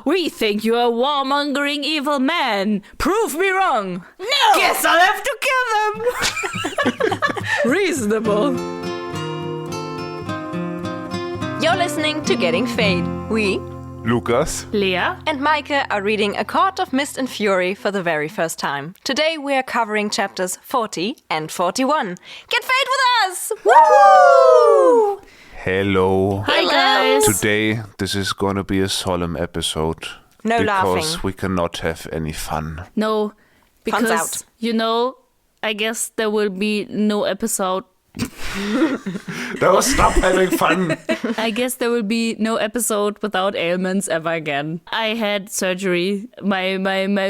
We think you're a warmongering evil man. Prove me wrong. No! Guess I'll have to kill them. Reasonable. You're listening to Getting Fae'd. We, Lukas, Lea, and Meike are reading A Court of Mist and Fury for the very first time. Today we are covering chapters 40 and 41. Get Fae'd with us! Woo! hello. Hi guys. Today, this is gonna be a solemn episode. No laughing. Because we cannot have any fun. No, Fun's because, out. I guess there will be no episode. No, stop having fun. I guess there will be no episode without ailments ever again. I had surgery. My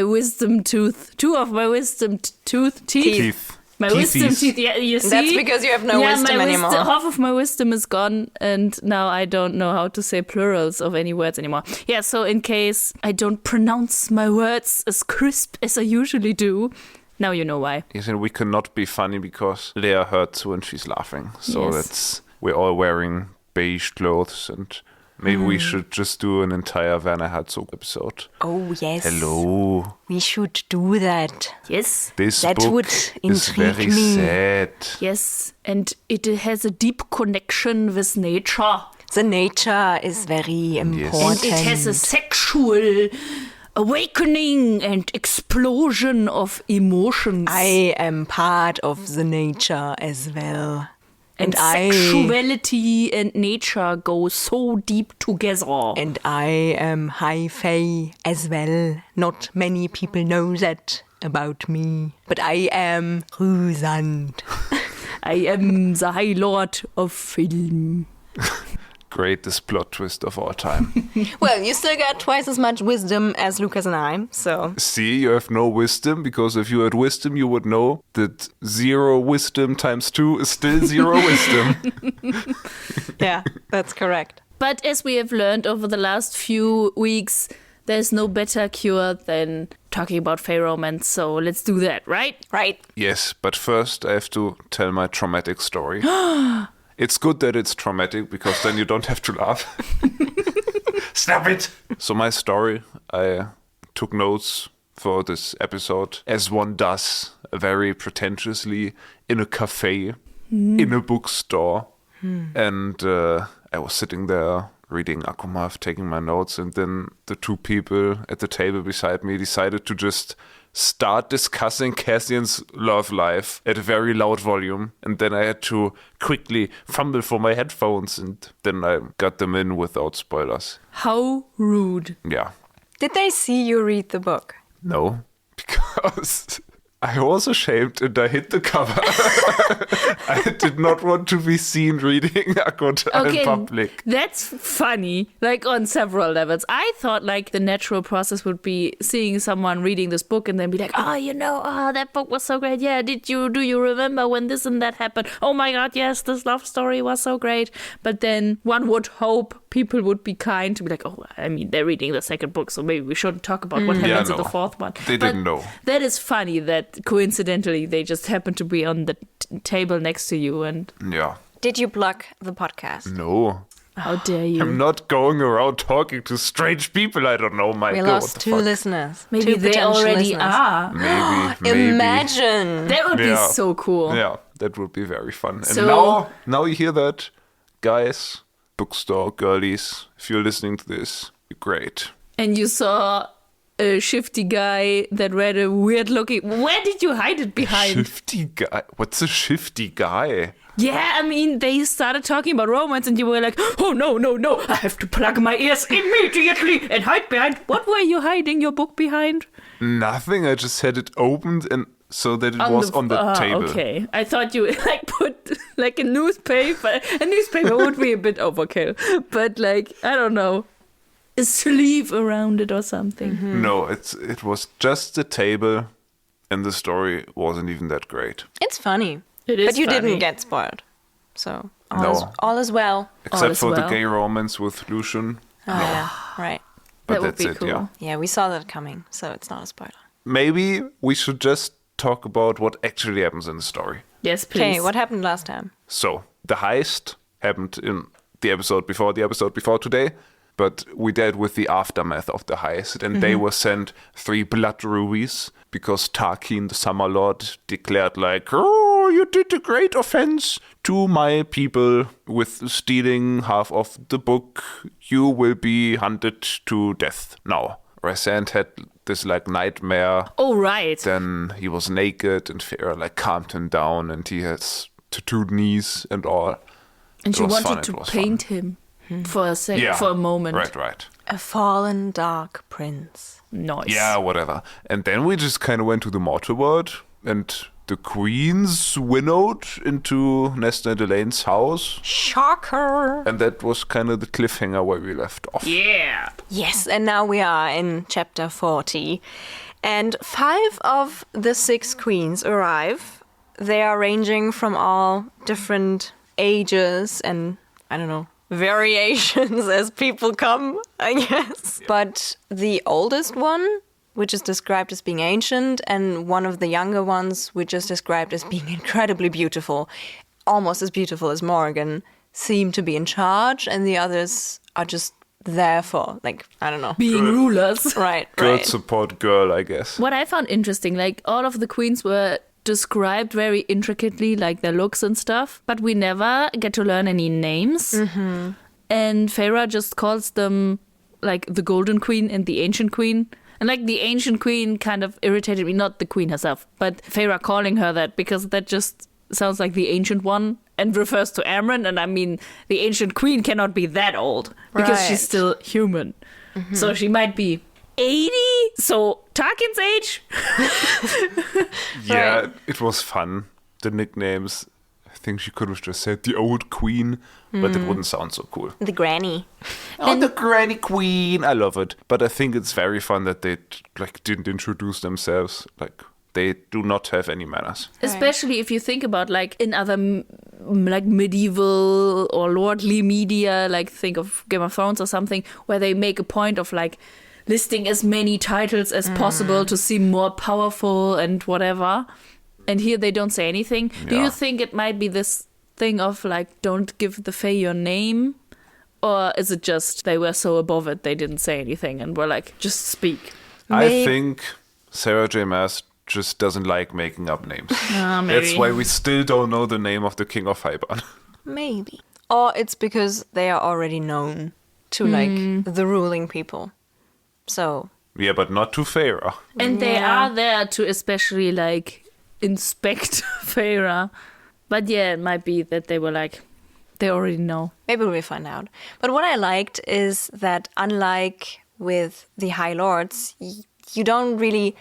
wisdom tooth. Two of my wisdom teeth. Teeth. My wisdom teeth. Yeah, you see? That's because you have no wisdom anymore. Half of my wisdom is gone, and now I don't know how to say plurals of any words anymore. Yeah, so in case I don't pronounce my words as crisp as I usually do, now you know why. Yes, and we cannot be funny because Lea hurts when she's laughing. So Yes. we're all wearing beige clothes, and maybe we should just do an entire Werner Herzog episode. Oh, yes. Hello. We should do that. Yes. This That book would is intrigue very me. sad. Yes, and it has a deep connection with nature. The nature is very important. And it has a sexual awakening and explosion of emotions. I am part of the nature as well. and sexuality and nature go so deep together. And I am High Fae as well. Not many people know that about me. But I am Rüsand. I am the High Lord of film. Greatest plot twist of all time. Well, you still got twice as much wisdom as Lukas and I, so... See, you have no wisdom, because if you had wisdom, you would know that 0 wisdom times 2 is still 0 wisdom. Yeah, that's correct. But as we have learned over the last few weeks, there's no better cure than talking about Fae romance, so let's do that, right? Right. Yes, but first I have to tell my traumatic story. It's good that it's traumatic, because then you don't have to laugh. Stop it! So my story, I took notes for this episode, as one does, very pretentiously, in a cafe, in a bookstore. And I was sitting there reading ACOMAF, taking my notes, and then the 2 people at the table beside me decided to just start discussing Cassian's love life at a very loud volume, and then I had to quickly fumble for my headphones, and then I got them in without spoilers. How rude. Yeah. Did they see you read the book? No, because I was ashamed and I hid the cover. I did not want to be seen reading Akota in public. That's funny, like on several levels. I thought like the natural process would be seeing someone reading this book and then be like, that book was so great. Yeah, do you remember when this and that happened? Oh my God, yes, this love story was so great. But then one would hope people would be kind to be like, they're reading the second book, so maybe we shouldn't talk about what happens in the fourth one. They didn't know. That is funny that coincidentally they just happen to be on the table next to you, and Yeah. Did you block the podcast? No. how dare you? I'm not going around talking to strange people I don't know. My We God, lost what 2 the fuck? listeners. Maybe 2 they potential already listeners. are. Maybe. Imagine. That would be Yeah. so cool. Yeah, that would be very fun. So- And now you hear that, guys, bookstore girlies, if you're listening to this, you're great. And you saw a shifty guy that read a weird looking. Where did you hide it behind? Shifty guy? What's a shifty guy? Yeah, they started talking about romance and you were like, oh no, I have to plug my ears immediately and hide behind. What were you hiding your book behind? Nothing, I just had it opened and so that it was on the table. Okay, I thought you put like a newspaper. A newspaper would be a bit overkill, but I don't know, a sleeve around it or something. No, it was just the table and the story wasn't even that great. It's funny. It is But you funny. didn't get spoiled. So No. all is well. Except is for the well. gay romance with Lucian. Oh, yeah. Right. But That would that's be it, cool. yeah. Yeah, we saw that coming, so it's not a spoiler. Maybe we should just talk about what actually happens in the story. Yes, please. Okay, what happened last time? So, the heist happened in the episode before today. but we dealt with the aftermath of the heist, and they were sent 3 blood rubies because Tarkin, the Summer Lord, declared like, oh, you did a great offense to my people with stealing half of the book. You will be hunted to death now. Rhysand had this like nightmare. Oh, right. Then he was naked and Faera like calmed him down and he has tattooed knees and all. And she It was wanted fun, to it was paint fun. him for a moment. Right. A fallen dark prince. Nice. Yeah, whatever. And then we just kind of went to the mortal world and the queens winnowed into Nesta and Elaine's house. Shocker! And that was kind of the cliffhanger where we left off. Yeah. Yes, and now we are in chapter 40. And 5 of the 6 queens arrive. They are ranging from all different ages and, I don't know, variations as people come, I guess. But the oldest one, which is described as being ancient, and one of the younger ones, which is described as being incredibly beautiful, almost as beautiful as Morgan, seem to be in charge, and the others are just there for, like, I don't know. Being rulers. Right. Girl support girl, I guess. What I found interesting, like all of the queens were described very intricately, like their looks and stuff, but we never get to learn any names. Mm-hmm. And Faera just calls them like the Golden Queen and the Ancient Queen. And like the Ancient Queen kind of irritated me, not the Queen herself, but Faera calling her that because that just sounds like the Ancient One and refers to Amren. And I mean, the Ancient Queen cannot be that old because she's still human. Mm-hmm. So she might be 80, so Tarkin's age. Yeah, it was fun. The nicknames, I think she could have just said the old queen, but it wouldn't sound so cool. The granny. Oh, the granny queen. I love it. But I think it's very fun that they like didn't introduce themselves. Like they do not have any manners. Especially if you think about like in other like medieval or lordly media, like think of Game of Thrones or something, where they make a point of like listing as many titles as possible to seem more powerful and whatever. And here they don't say anything. Yeah. Do you think it might be this thing of like, don't give the Fae your name? Or is it just they were so above it they didn't say anything and were like, just speak? I think Sarah J. Maas just doesn't like making up names. Maybe. That's why we still don't know the name of the King of Hyban. Maybe. Or it's because they are already known to like the ruling people. So yeah, but not to Faera. And they are there to especially like inspect Faera. But yeah, it might be that they were like, they already know. Maybe we'll find out. But what I liked is that unlike with the High Lords, you don't really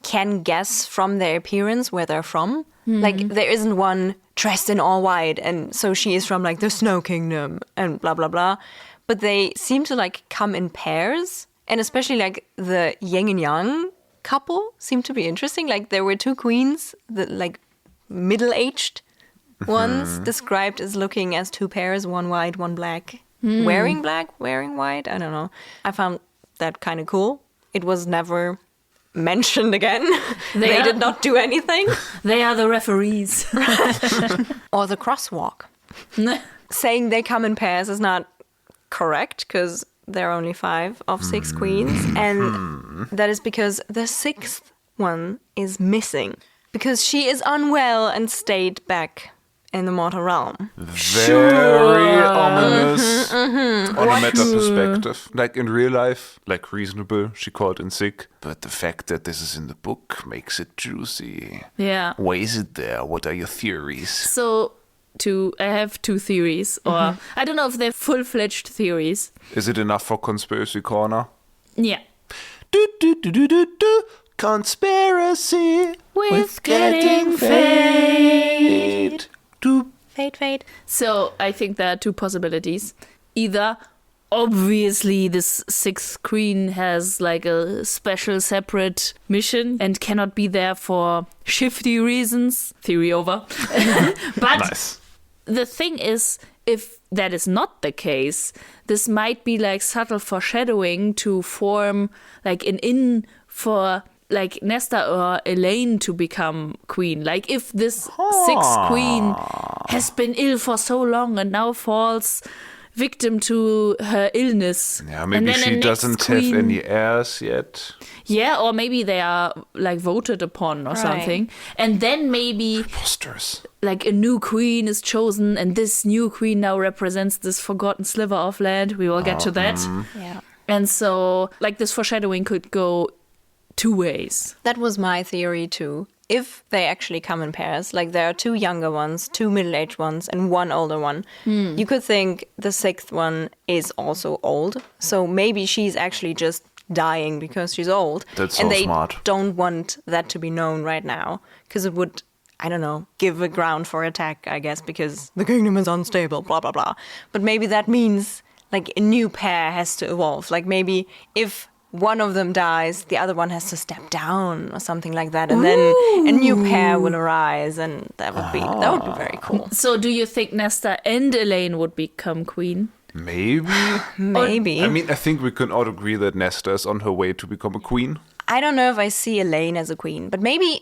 can guess from their appearance where they're from. Like there isn't one dressed in all white and so she is from like the Snow Kingdom and blah blah blah. But they seem to like come in pairs. And especially like the yin and yang couple seemed to be interesting. Like there were 2 queens, the like middle-aged ones described as looking as 2 pairs, one white, one black. Wearing black, wearing white, I don't know. I found that kind of cool. It was never mentioned again. They did not do anything. They are the referees. Or the crosswalk. Saying they come in pairs is not correct because there are only 5 of 6 queens, and that is because the 6th one is missing because she is unwell and stayed back in the mortal realm. Very ominous on a meta perspective. Like in real life, like reasonable, she called in sick. But the fact that this is in the book makes it juicy. Yeah. Why is it there? What are your theories? So I have 2 theories, or I don't know if they're full-fledged theories. Is it enough for Conspiracy Corner? Yeah. Conspiracy with getting Fae'd. Fae'd. So I think there are 2 possibilities. Either, obviously, this 6th queen has like a special separate mission and cannot be there for shifty reasons. Theory over. But nice. The thing is, if that is not the case, this might be like subtle foreshadowing to form like an in for like Nesta or Elaine to become queen. Like if this 6th queen has been ill for so long and now falls victim to her illness. Yeah, And maybe then the she next doesn't queen- have any heirs yet. Yeah, or maybe they are like voted upon or something. And then maybe Posters. like a new queen is chosen, and this new queen now represents this forgotten sliver of land. We will get to that. Yeah. And so like this foreshadowing could go two ways. That was my theory too. If they actually come in pairs, like there are 2 younger ones, 2 middle-aged ones, and 1 older one, you could think the 6th one is also old. So maybe she's actually just dying because she's old. That's and so they smart. don't want that to be known right now because it would, I don't know, give a ground for attack, I guess, because the kingdom is unstable, blah, blah, blah. But maybe that means like a new pair has to evolve. Like maybe if one of them dies, the other one has to step down or something like that, and then a new pair will arise, and that would be very cool. So do you think Nesta and Elaine would become queen? Maybe. Maybe. I mean, I think we can all agree that Nesta is on her way to become a queen. I don't know if I see Elaine as a queen, but maybe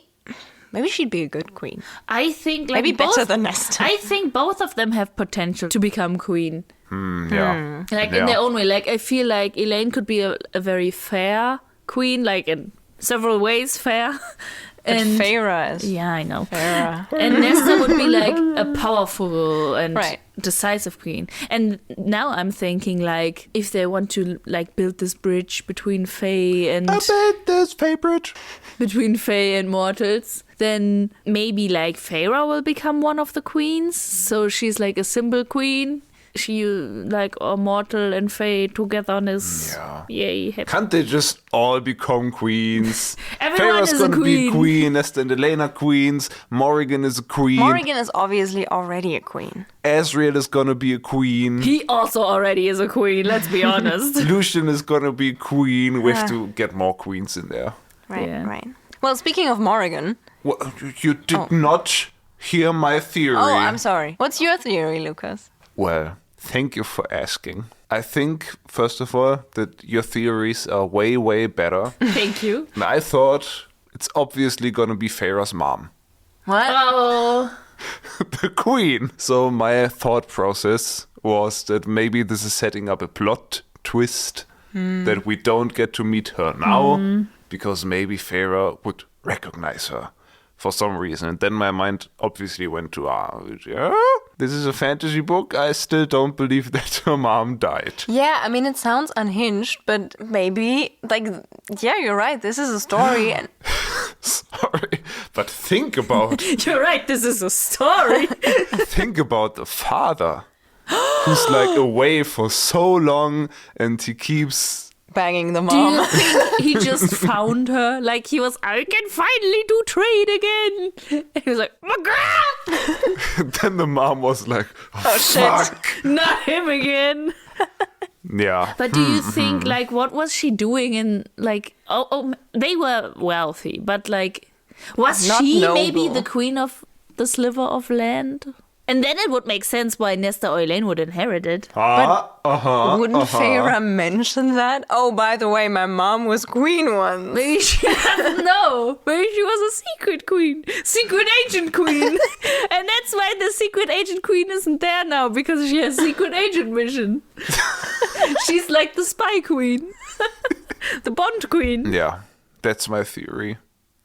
she'd be a good queen. I think like Maybe better both- than Nesta. I think both of them have potential to become queen. Yeah. Like in their own way. Like I feel like Elaine could be a very fair queen, like in several ways fair. But Feyre is. Yeah, I know. Feyre. And Nesta would be like a powerful and Right. decisive queen. And now I'm thinking like if they want to like build this bridge between Fae and I bet there's favorite. between Fae and mortals, then maybe like Feyre will become one of the queens. So she's like a symbol queen. She like a mortal and Fae togetherness. Yeah. Yay. Happy. Can't they just all become queens? Everyone Feyre's is a gonna be queen. queen. Nesta and Elaine are queens. Morrigan is a queen. Morrigan is obviously already a queen. Azriel is gonna be a queen. He also already is a queen, let's be honest. Lucian is gonna be a queen. We have to get more queens in there. Right, Yeah. right. Well, speaking of Morrigan. Well, you did not hear my theory. Oh, I'm sorry. What's your theory, Lukas? Well, thank you for asking. I think, first of all, that your theories are way, way better. Thank you. And I thought it's obviously gonna be Feyre's mom. What? Oh, The queen. So my thought process was that maybe this is setting up a plot twist that we don't get to meet her now because maybe Feyre would recognize her for some reason. And then my mind obviously went to, yeah, this is a fantasy book. I still don't believe that her mom died. Yeah, I mean, it sounds unhinged, but maybe, like, yeah, you're right. This is a story. And Sorry, but think about you're right, this is a story. the father who's like away for so long and he keeps banging the Do you mom. think he just found her? Like he was, I can finally do trade again. And he was like, McGrath! then the mom was like, oh, shit. fuck. Not him again. Yeah. But do you think, like, what was she doing in, like, they were wealthy, but, like, was Not she noble. maybe the queen of the sliver of land? And then it would make sense why Nesta or Elaine would inherit it. Wouldn't Feyre mention that? Oh, by the way, my mom was queen once. Maybe she doesn't know. Maybe she was a secret queen. Secret agent queen. And that's why the secret agent queen isn't there now, because she has secret agent mission. She's like the spy queen. The Bond queen. Yeah, that's my theory.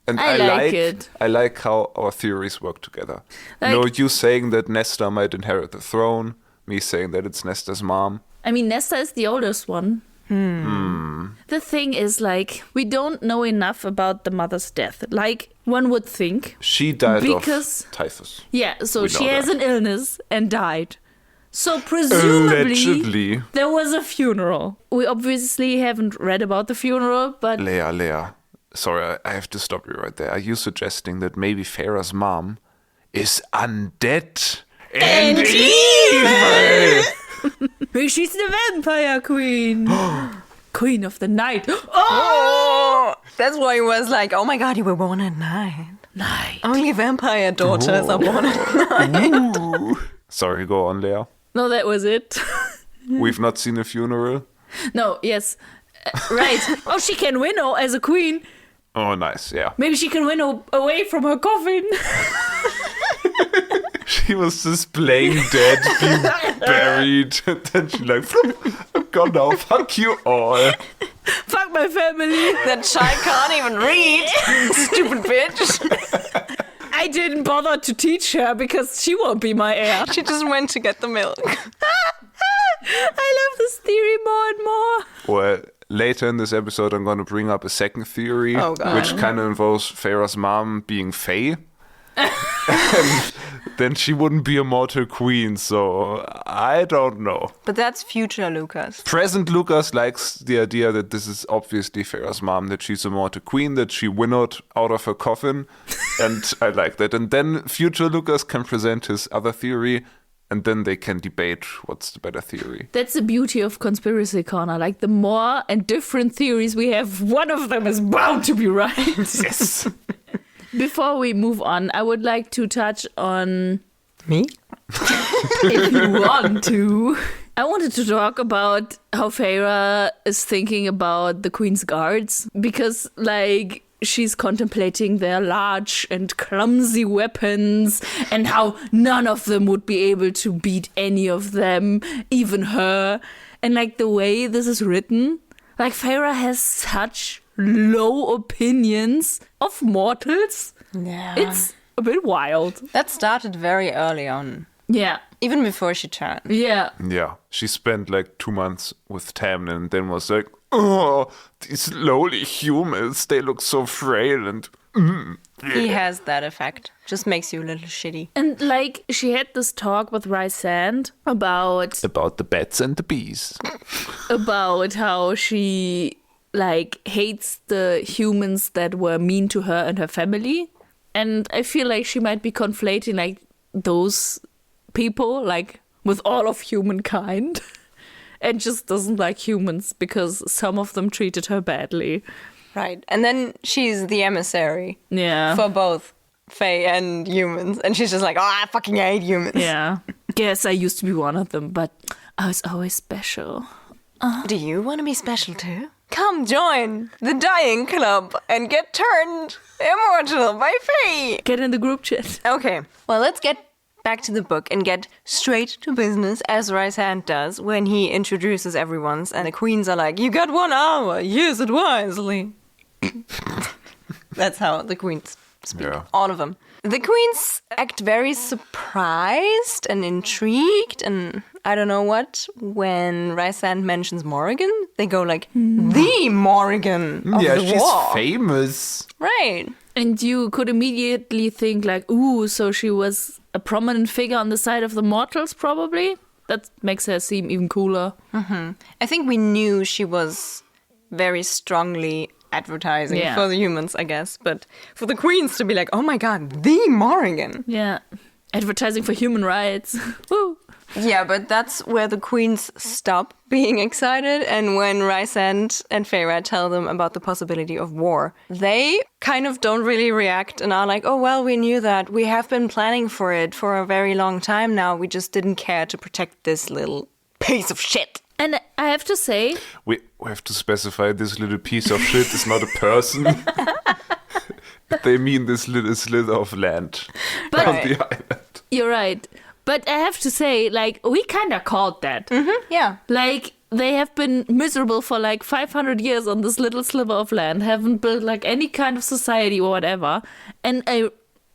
And I like it. I like how our theories work together. Like- You saying that Nesta might inherit the throne, me saying that it's Nesta's mom. I mean, Nesta is the oldest one. The thing is, like, we don't know enough about the mother's death. Like, one would think. She died Because- of typhus. Yeah, so We she know has that. an illness and died. So presumably, Allegedly. there was a funeral. We obviously haven't read about the funeral, but Lea. Sorry, I have to stop you right there. Are you suggesting that maybe Feyre's mom is undead and evil? maybe she's the vampire queen. Queen of the night. Oh, that's why he was like, oh my god, you were born at night. Night. Only vampire daughters are born at night. Sorry, go on, Lea. No, that was it. We've not seen a funeral. No, yes. Right. Oh, she can winnow as a queen. Oh, nice, yeah. Maybe she can winnow away from her coffin. She was just playing dead. buried. And then she like, I'm gone now. Fuck you all. Fuck my family. That child can't even read. Stupid bitch. I didn't bother to teach her because she won't be my heir. She just went to get the milk. I love this theory more and more. Well, later in this episode, I'm going to bring up a second theory, Oh, God. which kind of involves Feyre's mom being Fae. And then she wouldn't be a mortal queen, so I don't know. But that's future Lukas. Present Lukas likes the idea that this is obviously Feyre's mom, that she's a mortal queen, that she winnowed out of her coffin, and I like that. And then future Lukas can present his other theory, and then they can debate what's the better theory. That's the beauty of Conspiracy Corner. Like, the more and different theories we have, one of them is bound to be right. Yes. Before we move on, I would like to touch on... Me? If you want to. I wanted to talk about how Feyre is thinking about the Queen's guards. Because, like, she's contemplating their large and clumsy weapons and how none of them would be able to beat any of them, even her. And, like, the way this is written, like, Feyre has such low opinions of mortals. Yeah. It's a bit wild. That started very early on. Yeah. Even before she turned. Yeah. Yeah, she spent like 2 months with Tamlin and then was like, oh, these lowly humans, they look so frail and... He has that effect. Just makes you a little shitty. And, like, she had this talk with Rysand about About the bats and the bees. how she, like, hates the humans that were mean to her and her family. And I feel like she might be conflating, like, those people, like, with all of humankind. And just doesn't like humans because some of them treated her badly. Right. And then she's the emissary Yeah. for both Fae and humans. And she's just like, oh, I fucking hate humans. Yeah. Guess I used to be one of them, but I was always special. Do you want to be special too? Come join the Dying Club and get turned immortal by Fae. Get in the group chat. Okay, well, let's get back to the book and get straight to business, as Rysand does when he introduces everyone. And the queens are like, you got 1 hour, use it wisely. That's how the queens speak, Yeah. all of them. The queens act very surprised and intrigued and I don't know what. When Rysand mentions Morrigan, they go like, the Morrigan of Yeah, the she's war. famous. Right. And you could immediately think like, ooh, so she was a prominent figure on the side of the mortals, probably? That makes her seem even cooler. I think we knew she was very strongly advertising Yeah. for the humans, I guess. But for the queens to be like, oh my god, the Morrigan. Yeah. Advertising for human rights. Woo. Yeah, but that's where the queens stop being excited. And when Rysand and Feyre tell them about the possibility of war, they kind of don't really react and are like, oh, well, we knew that. We have been planning for it for a very long time now. We just didn't care to protect this little piece of shit. And I have to say, We have to specify this little piece of shit is not a person. They mean this little slither of land But- on the island. you're right. But I have to say, like, we kind of called that. Yeah. Like, they have been miserable for like 500 years on this little sliver of land, haven't built like any kind of society or whatever. And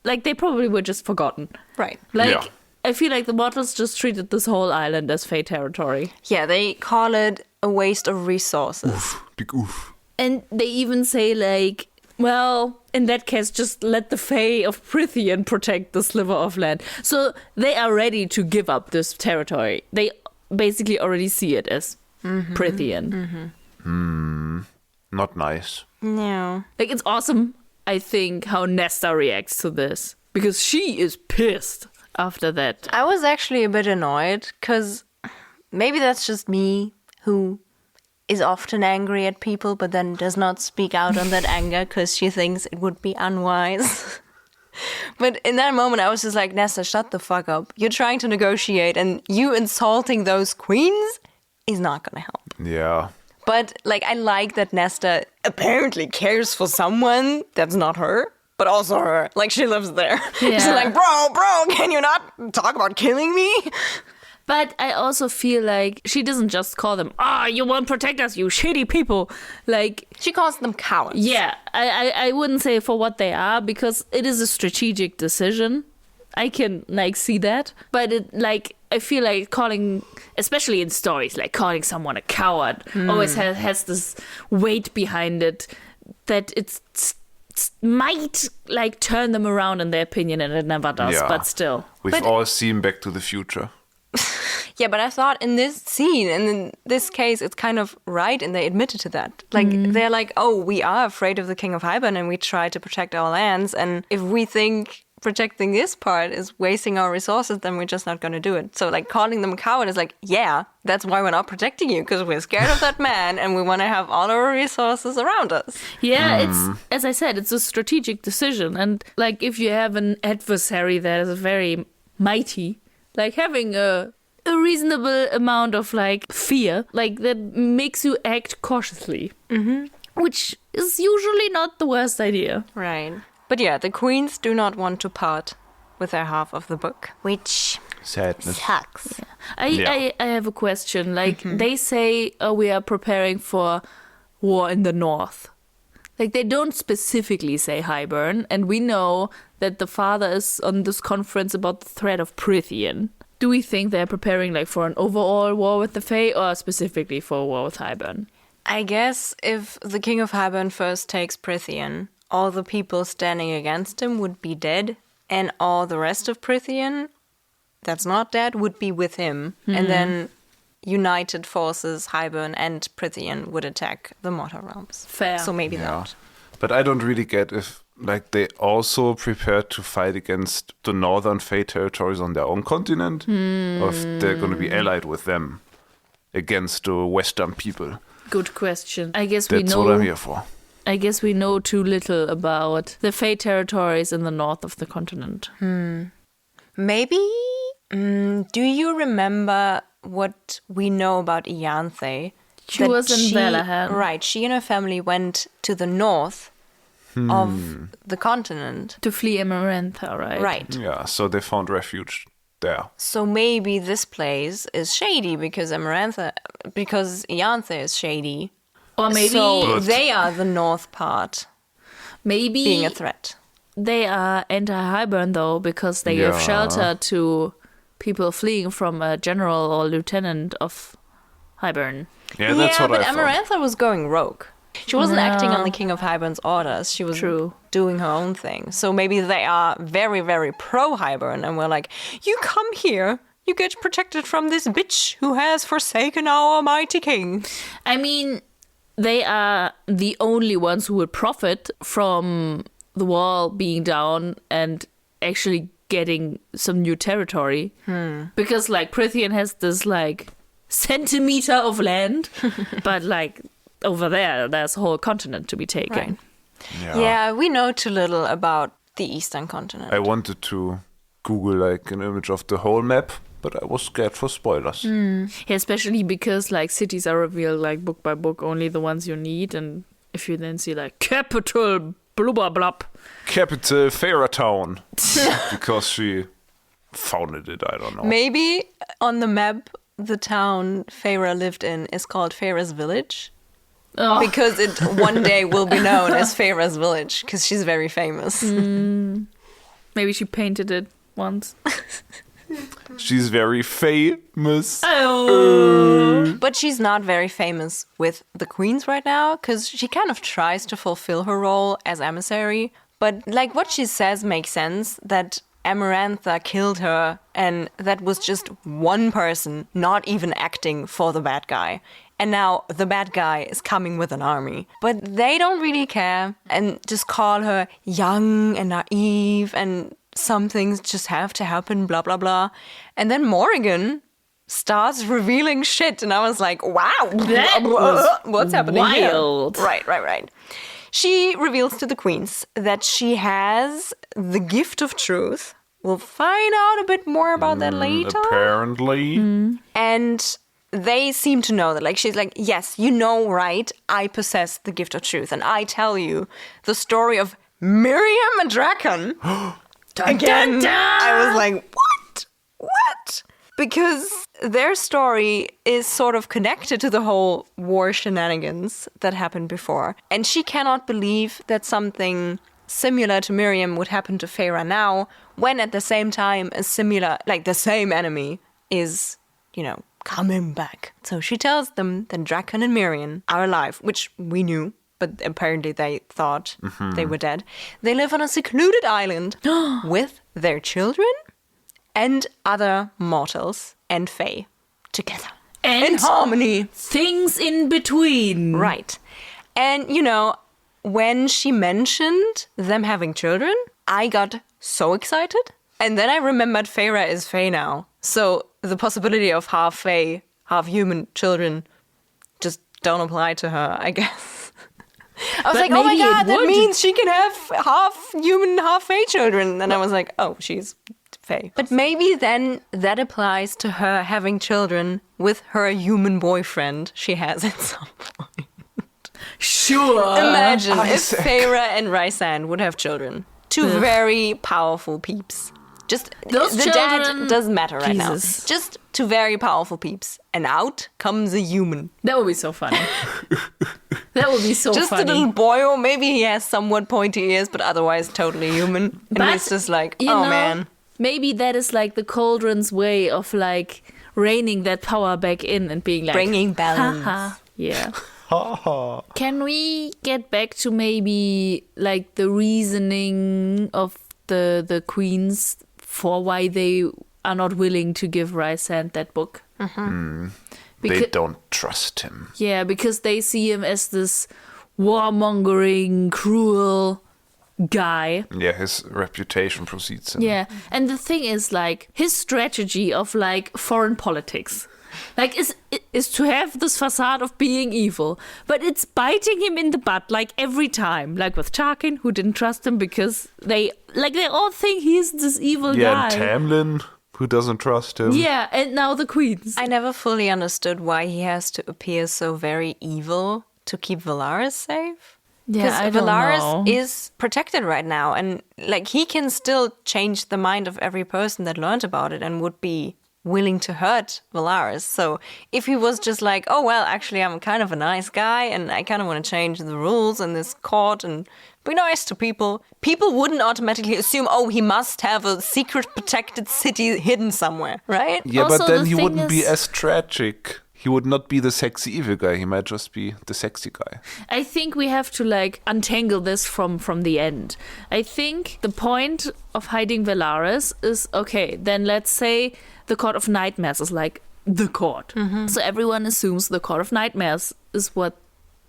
they probably were just forgotten. Right. Like, Yeah. I feel like the mortals just treated this whole island as Fae territory. Yeah, they call it a waste of resources. Big oof. And they even say, like, well, in that case, just let the Fae of Prythian protect the sliver of land. So they are ready to give up this territory. They basically already see it as Prythian. Not nice. No. Like, it's awesome, I think, how Nesta reacts to this. Because she is pissed after that. I was actually a bit annoyed because maybe that's just me who is often angry at people but then does not speak out on that anger because she thinks it would be unwise. But in that moment I was just like, Nesta, shut the fuck up. You're trying to negotiate and you insulting those queens is not gonna help. Yeah. But like, I like that Nesta apparently cares for someone that's not her, but also her. Like, she lives there. She's Yeah. like, bro, can you not talk about killing me? But I also feel like she doesn't just call them, you won't protect us, you shitty people. Like, She calls them cowards. yeah, I wouldn't say for what they are, because it is a strategic decision. I can, like, see that. But, I feel like calling, especially in stories, like, calling someone a coward always has this weight behind it that might, like, turn them around in their opinion, and it never does, Yeah. but still. We've all seen Back to the Future. Yeah, but I thought in this scene, and in this case, it's kind of right, and they admitted to that. Like, they're like, we are afraid of the King of Hybern, and we try to protect our lands, and if we think protecting this part is wasting our resources, then we're just not going to do it. So, like, calling them a coward is like, yeah, that's why we're not protecting you, because we're scared of that man, and we want to have all our resources around us. Yeah, it's, as I said, it's a strategic decision. And, like, if you have an adversary that is very mighty, like, having a reasonable amount of, like, fear, like, that makes you act cautiously. Which is usually not the worst idea. Right. But yeah, the queens do not want to part with their half of the book, which Sadness. sucks. I have a question. Like, they say, we are preparing for war in the north. Like, they don't specifically say Hybern, and we know that the father is on this conference about the threat of Prythian. Do we think they're preparing, like, for an overall war with the Fae, or specifically for a war with Hybern? I guess if the King of Hybern first takes Prythian, all the people standing against him would be dead, and all the rest of Prythian that's not dead would be with him. And then united forces, Hybern and Prythian, would attack the Mortar Realms. Fair. So maybe Yeah. that. But I don't really get if, like, they also prepare to fight against the northern Fae territories on their own continent, or if they're going to be allied with them against the western people. Good question. I guess That's what I'm here for. I guess we know too little about the Fae territories in the north of the continent. Maybe? Do you remember what we know about Ianthe? She was in Valahan. Right. She and her family went to the north of the continent. To flee Amarantha, right? Right. Yeah, so they found refuge there. So maybe this place is shady because Ianthe is shady. Or maybe So they are the north part being a threat. they are anti-Hybern, though, because they give Yeah. shelter to people fleeing from a general or lieutenant of Hybern. Yeah, that's what but I thought. Amarantha was going rogue. She wasn't acting on the King of Hybern's orders. She was True. doing her own thing. So maybe they are very, very pro-Hybern, and we're like, you come here, you get protected from this bitch who has forsaken our mighty king. I mean, they are the only ones who would profit from the wall being down and actually getting some new territory. Because, like, Prythian has this, like, centimeter of land, but, like, over there's a whole continent to be taken. Right. Yeah. Yeah, we know too little about the Eastern continent. I wanted to Google, like, an image of the whole map, but I was scared for spoilers. Yeah, especially because, like, cities are revealed, like, book by book, only the ones you need. And if you then see, like, capital blubber blub. Capital Faeratown. Because she founded it, I don't know. Maybe on the map, the town Feyre lived in is called Feyre's Village. Oh. Because it one day will be known as Feyre's Village, because she's very famous. Maybe she painted it once. She's very famous. Oh. But she's not very famous with the queens right now, because she kind of tries to fulfill her role as emissary. But, like, what she says makes sense, that Amarantha killed her, and that was just one person not even acting for the bad guy. And now the bad guy is coming with an army. But they don't really care and just call her young and naive, and some things just have to happen, blah, blah, blah. And then Morrigan starts revealing shit, and I was like, wow, That was what's happening wild. here? Right. She reveals to the queens that she has the gift of truth. We'll find out a bit more about that later. Apparently. And they seem to know that. Like, she's like, yes, you know, right? I possess the gift of truth. And I tell you the story of Miriam and Draken. Again, I was like, what? Because their story is sort of connected to the whole war shenanigans that happened before. And she cannot believe that something similar to Miriam would happen to Feyre now, when at the same time a similar, like the same enemy is, coming back. So she tells them that Draken and Miriam are alive, which we knew, but apparently they thought they were dead. They live on a secluded island with their children and other mortals and Fae together. And in harmony. Things in between. Right. And, when she mentioned them having children, I got so excited. And then I remembered Feyre is Fae now. So the possibility of half Fae, half human children just don't apply to her, I guess. I was like, oh my God, that means she can have half human, half Fae children. And I was like, oh, she's Fae. But maybe then that applies to her having children with her human boyfriend she has at some point. Sure. Imagine if Feyre and Rhysand would have children. Two very powerful peeps. Just Those the children, dad doesn't matter right Jesus. now. Just two very powerful peeps. And out comes a human. That would be so funny. That would be so just funny. Just a little boy, or maybe he has somewhat pointy ears, but otherwise totally human. And he's just like, man. Maybe that is like the Cauldron's way of like reining that power back in and being like... bringing balance. Haha. Yeah. Can we get back to maybe like the reasoning of the queens for why they are not willing to give Rhysand that book? They don't trust him. Yeah, because they see him as this warmongering, cruel guy. Yeah, his reputation precedes him. Yeah, and the thing is, like, his strategy of like foreign politics, like, is to have this facade of being evil, but it's biting him in the butt like every time. Like with Tarkin, who didn't trust him because they all think he's this evil guy. Yeah, and Tamlin, who doesn't trust him. Yeah, and now the queens. I never fully understood why he has to appear so very evil to keep Valaris safe. Yeah, I don't Valaris know. is protected right now, and like he can still change the mind of every person that learned about it and would be willing to hurt Valaris. So if he was just like, oh well, actually I'm kind of a nice guy and I kind of want to change the rules in this court and be nice to people, people wouldn't automatically assume, oh, he must have a secret protected city hidden somewhere, right? Yeah, Also, but then the he thing wouldn't be is- as tragic. He would not be the sexy evil guy. He might just be the sexy guy. I think we have to like untangle this from the end. I think the point of hiding Valaris is, okay, then let's say the Court of Nightmares is like the court. So everyone assumes the Court of Nightmares is what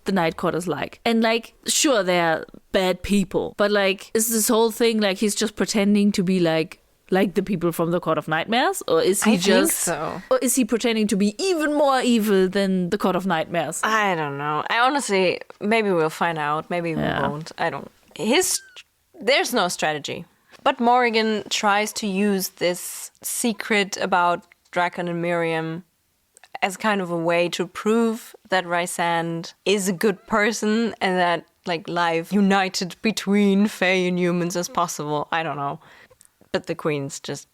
the Night Court is like. And like, sure, they're bad people, but like, is this whole thing like he's just pretending to be like the people from the Court of Nightmares? Or is he I think just... so. Or is he pretending to be even more evil than the Court of Nightmares? I don't know. I honestly, maybe we'll find out. Maybe we won't. I don't. There's no strategy. But Morrigan tries to use this secret about Draken and Miriam as kind of a way to prove that Rhysand is a good person and that like life united between Fae and humans is possible. I don't know. But the queens just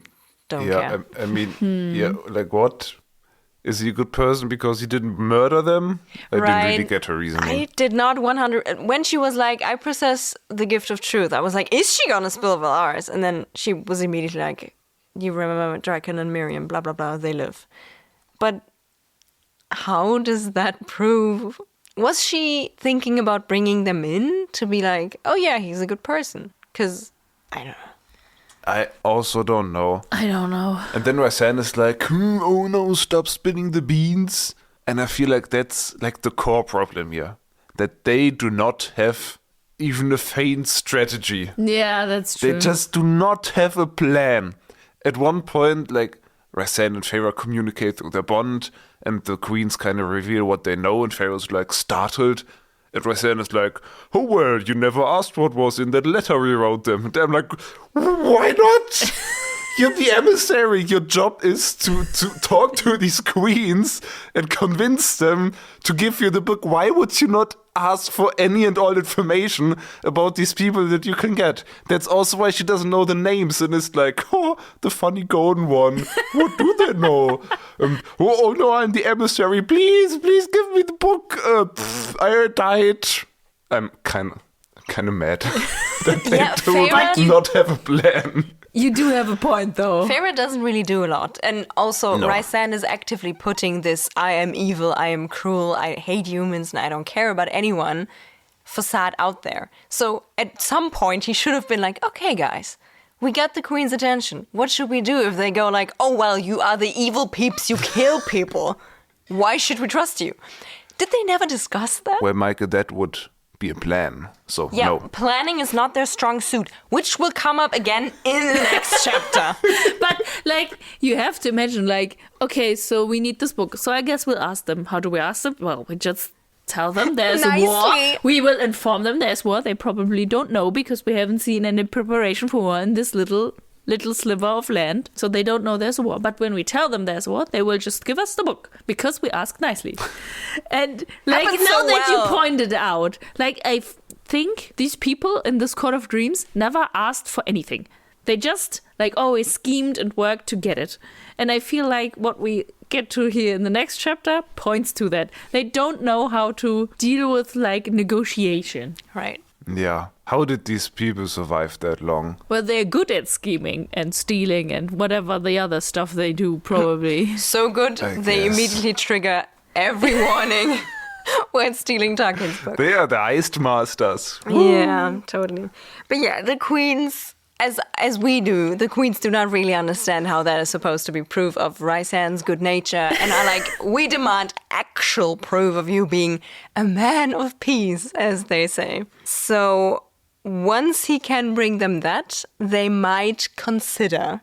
don't care. I mean, yeah, like what? Is he a good person because he didn't murder them? I didn't really get her reasoning. I did not 100... When she was like, I possess the gift of truth, I was like, is she gonna spill Valaris? And then she was immediately like, you remember Draken and Miriam, blah, blah, blah, they live. But how does that prove? Was she thinking about bringing them in to be like, oh yeah, he's a good person? Because, I don't know. I also don't know. I don't know. And then Rhysand is like, oh no, stop spinning the beans. And I feel like that's like the core problem here. That they do not have even a faint strategy. Yeah, that's true. They just do not have a plan. At one point, like, Rhysand and Feyre communicate through their bond, and the queens kind of reveal what they know, and Feyre's like startled. And Rhysand is like, oh well, you never asked what was in that letter we wrote them. And I'm like, why not? You're the emissary. Your job is to talk to these queens and convince them to give you the book. Why would you not ask for any and all information about these people that you can get? That's also why she doesn't know the names and is like, oh, the funny golden one. What do they know? Oh no, I'm the emissary. Please give me the book. I died. I'm kind of mad that they do not have a plan. You do have a point, though. Fae'd doesn't really do a lot. And also, Rhysand is actively putting this I am evil, I am cruel, I hate humans, and I don't care about anyone facade out there. So at some point, he should have been like, okay, guys, we got the queen's attention. What should we do if they go like, oh, well, you are the evil peeps, you kill people. Why should we trust you? Did they never discuss that? Well, Meike, that would be a plan. So, yeah, no. Planning is not their strong suit, which will come up again in the next chapter. But, like, you have to imagine, like, okay, so we need this book. So I guess we'll ask them. How do we ask them? Well, we just tell them there's a war. We will inform them there's war. They probably don't know because we haven't seen any preparation for war in this little sliver of land. So they don't know there's a war. But when we tell them there's a war, they will just give us the book because we ask nicely. And, like, now that you pointed out, like, I think these people in this Court of Dreams never asked for anything. They just, like, always schemed and worked to get it. And I feel like what we get to here in the next chapter points to that. They don't know how to deal with, like, negotiation. Right. Yeah. How did these people survive that long? Well, they're good at scheming and stealing and whatever the other stuff they do, probably. So good, they immediately trigger every warning when stealing Tolkien's book. They are the iced masters. Yeah, totally. But yeah, the queens, as we do, the queens do not really understand how that is supposed to be proof of Rhysand's good nature and are like, we demand actual proof of you being a man of peace, as they say. So once he can bring them that, they might consider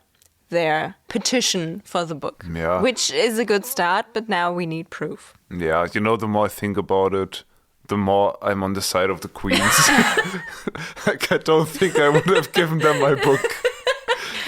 their petition for the book, which is a good start, but now we need proof. Yeah, you know, the more I think about it, the more I'm on the side of the queens. Like, I don't think I would have given them my book.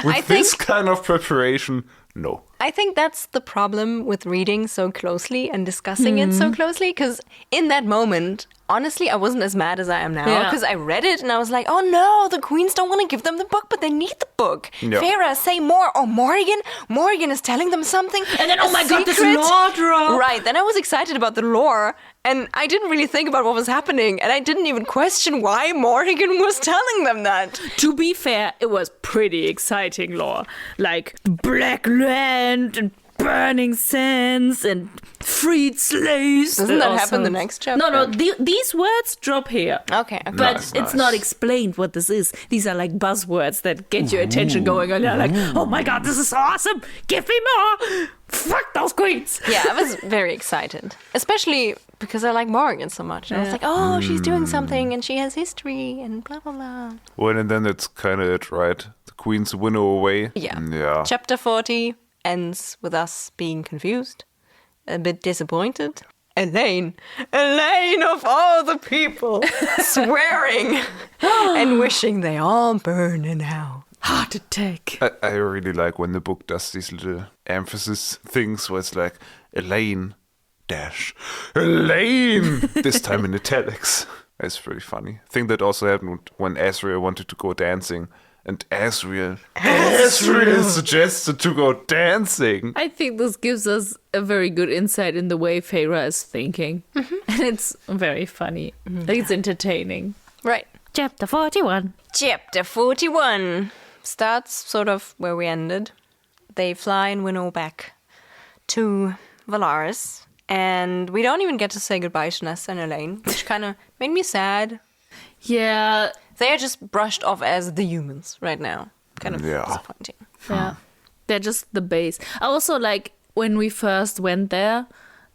With this kind of preparation, no. I think that's the problem with reading so closely and discussing it so closely, because in that moment, honestly, I wasn't as mad as I am now, because I read it and I was like, oh no, the queens don't want to give them the book, but they need the book. Yeah. Feyre, say more. Oh, Morrigan is telling them something. And then, oh my god, this lore drop. Right, then I was excited about the lore, and I didn't really think about what was happening, and I didn't even question why Morrigan was telling them that. To be fair, it was pretty exciting lore. Like, Black Land and burning sands and freed slaves. Doesn't that happen in the next chapter? No, these words drop here. Okay. But it's not explained what this is. These are like buzzwords that get your attention going on. You're like, oh my god, this is awesome. Give me more. Fuck those queens. Yeah, I was very excited. Especially because I like Morrigan so much. I was like, oh, she's doing something and she has history and blah, blah, blah. Well, and then that's kind of it, right? The queens winnow away. Yeah. Chapter 40 ends with us being confused, a bit disappointed. Elaine of all the people, swearing and wishing they all burn in hell. Heart attack. I really like when the book does these little emphasis things where it's like, Elaine, this time in italics. It's pretty funny. I think that also happened when Asriel wanted to go dancing. And Asriel suggested to go dancing. I think this gives us a very good insight in the way Feyre is thinking. Mm-hmm. And it's very funny. Mm-hmm. Like, it's entertaining. Right. Chapter 41. Chapter 41 starts sort of where we ended. They fly and winnow back to Valaris. And we don't even get to say goodbye to Nesta and Elaine, which kind of made me sad. Yeah. They are just brushed off as the humans right now. Kind of disappointing. Yeah. They're just the base. I also, like, when we first went there,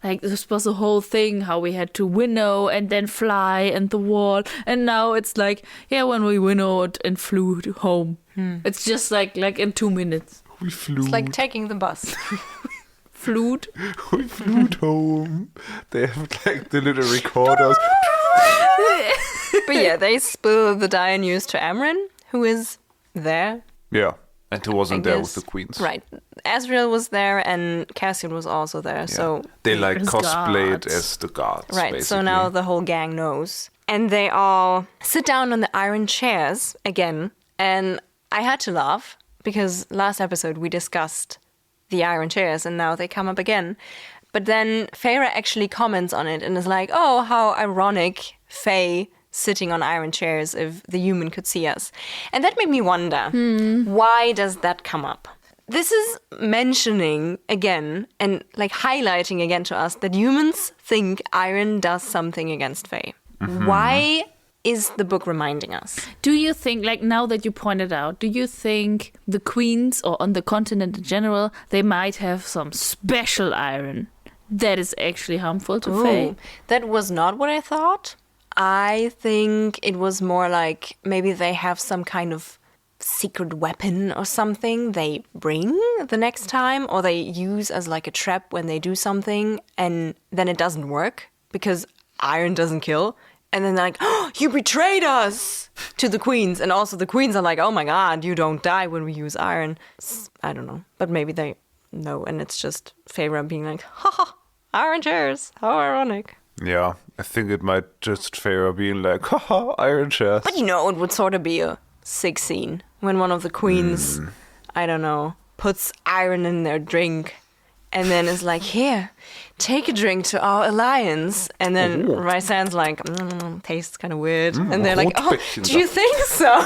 like, this was a whole thing, how we had to winnow and then fly and the wall. And now it's like, when we winnowed and flew home. It's just like in 2 minutes. We flew. It's like taking the bus. Flewed. We flew home. They have, like, the little recorders. But yeah, they spill the dire news to Amren, who is there. Yeah. And he wasn't there with the queens. Right. Asriel was there and Cassian was also there. So they like As cosplayed gods. as the gods. right. Basically. So now the whole gang knows. And they all sit down on the iron chairs again. And I had to laugh because last episode we discussed the iron chairs and now they come up again. But then Feyre actually comments on it and is like, oh, how ironic, Fae sitting on iron chairs if the human could see us. And that made me wonder, why does that come up? This is mentioning again and like highlighting again to us that humans think iron does something against Fae. Why is the book reminding us? Do you think, like now that you pointed out, do you think the queens or on the continent in general, they might have some special iron that is actually harmful to Fae? That was not what I thought. I think it was more like maybe they have some kind of secret weapon or something they bring the next time or they use as like a trap when they do something and then it doesn't work because iron doesn't kill. And then they're like, oh, you betrayed us to the queens. And also the queens are like, oh my God, you don't die when we use iron. I don't know. But maybe they know. And it's just Feyre being like, ha ha, iron chairs. How ironic. Yeah, I think it might just Feyre being like, haha, iron chairs. But you know, it would sort of be a sick scene when one of the queens, I don't know, puts iron in their drink and then is like, here, take a drink to our alliance. And then Rysand's like, tastes kind of weird. And they're like, oh, do you think so?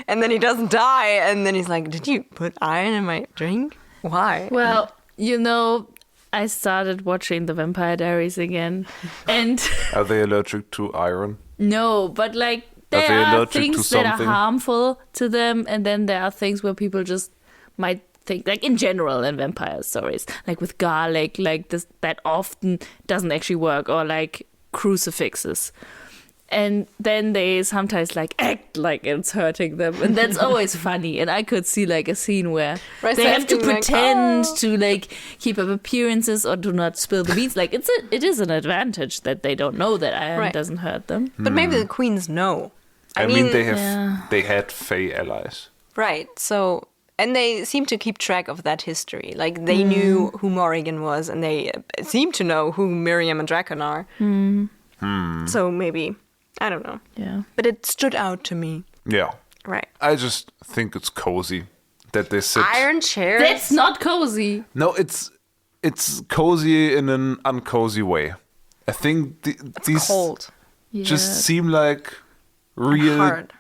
And then he doesn't die. And then he's like, did you put iron in my drink? Why? Well, you know, I started watching The Vampire Diaries again. And Are they allergic to iron? no, but like Are they there are allergic to things that are something? harmful to them. And then there are things where people just might think, like in general in vampire stories, like with garlic, like this, that often doesn't actually work, or like crucifixes. And then they sometimes like act like it's hurting them, and that's always funny. And I could see like a scene where they have to pretend to like keep up appearances or do not spill the beans. Like it is an advantage that they don't know that iron doesn't hurt them. But maybe the queens know. I mean they had Fae allies. Right. So, and they seem to keep track of that history. Like they knew who Morrigan was, and they seem to know who Miriam and Draken are. So maybe, I don't know. Yeah. But it stood out to me. Yeah. Right. I just think it's cozy that they sit. Iron chairs. That's not cozy. No, it's cozy in an uncozy way. I think these cold. just seem like real Hard.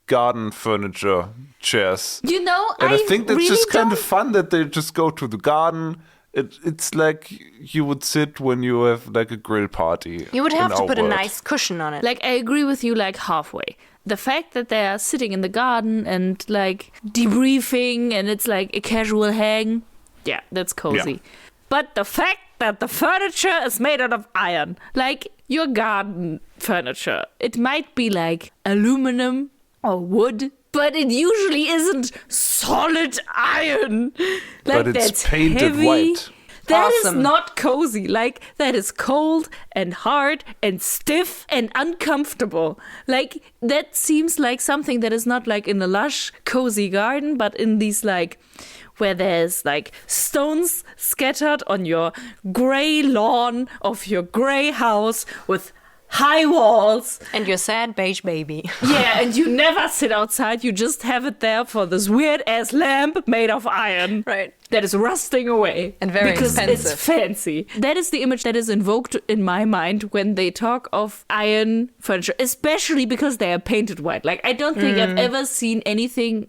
garden furniture chairs. You know, And I think that's really just kind of don't- fun that they just go to the garden. It's like you would sit when you have like a grill party. You would have in to our put a world. nice cushion on it. Like, I agree with you, like, halfway. The fact that they are sitting in the garden and, like, debriefing and it's, like, a casual hang, yeah, that's cozy. Yeah. But the fact that the furniture is made out of iron, like, your garden furniture, it might be, like, aluminum or wood, but it usually isn't solid iron. Like, But it's that's painted heavy. white. That is Awesome. not cozy. Like, that is cold and hard and stiff and uncomfortable. Like, that seems like something that is not like in a lush, cozy garden, but in these, like, where there's, like, stones scattered on your grey lawn of your grey house with high walls. And your sad beige baby. Yeah, and you never sit outside. You just have it there for this weird-ass lamp made of iron. Right. That is rusting away. And very because expensive. it's fancy. That is the image that is invoked in my mind when they talk of iron furniture, especially because they are painted white. Like, I don't think I've ever seen anything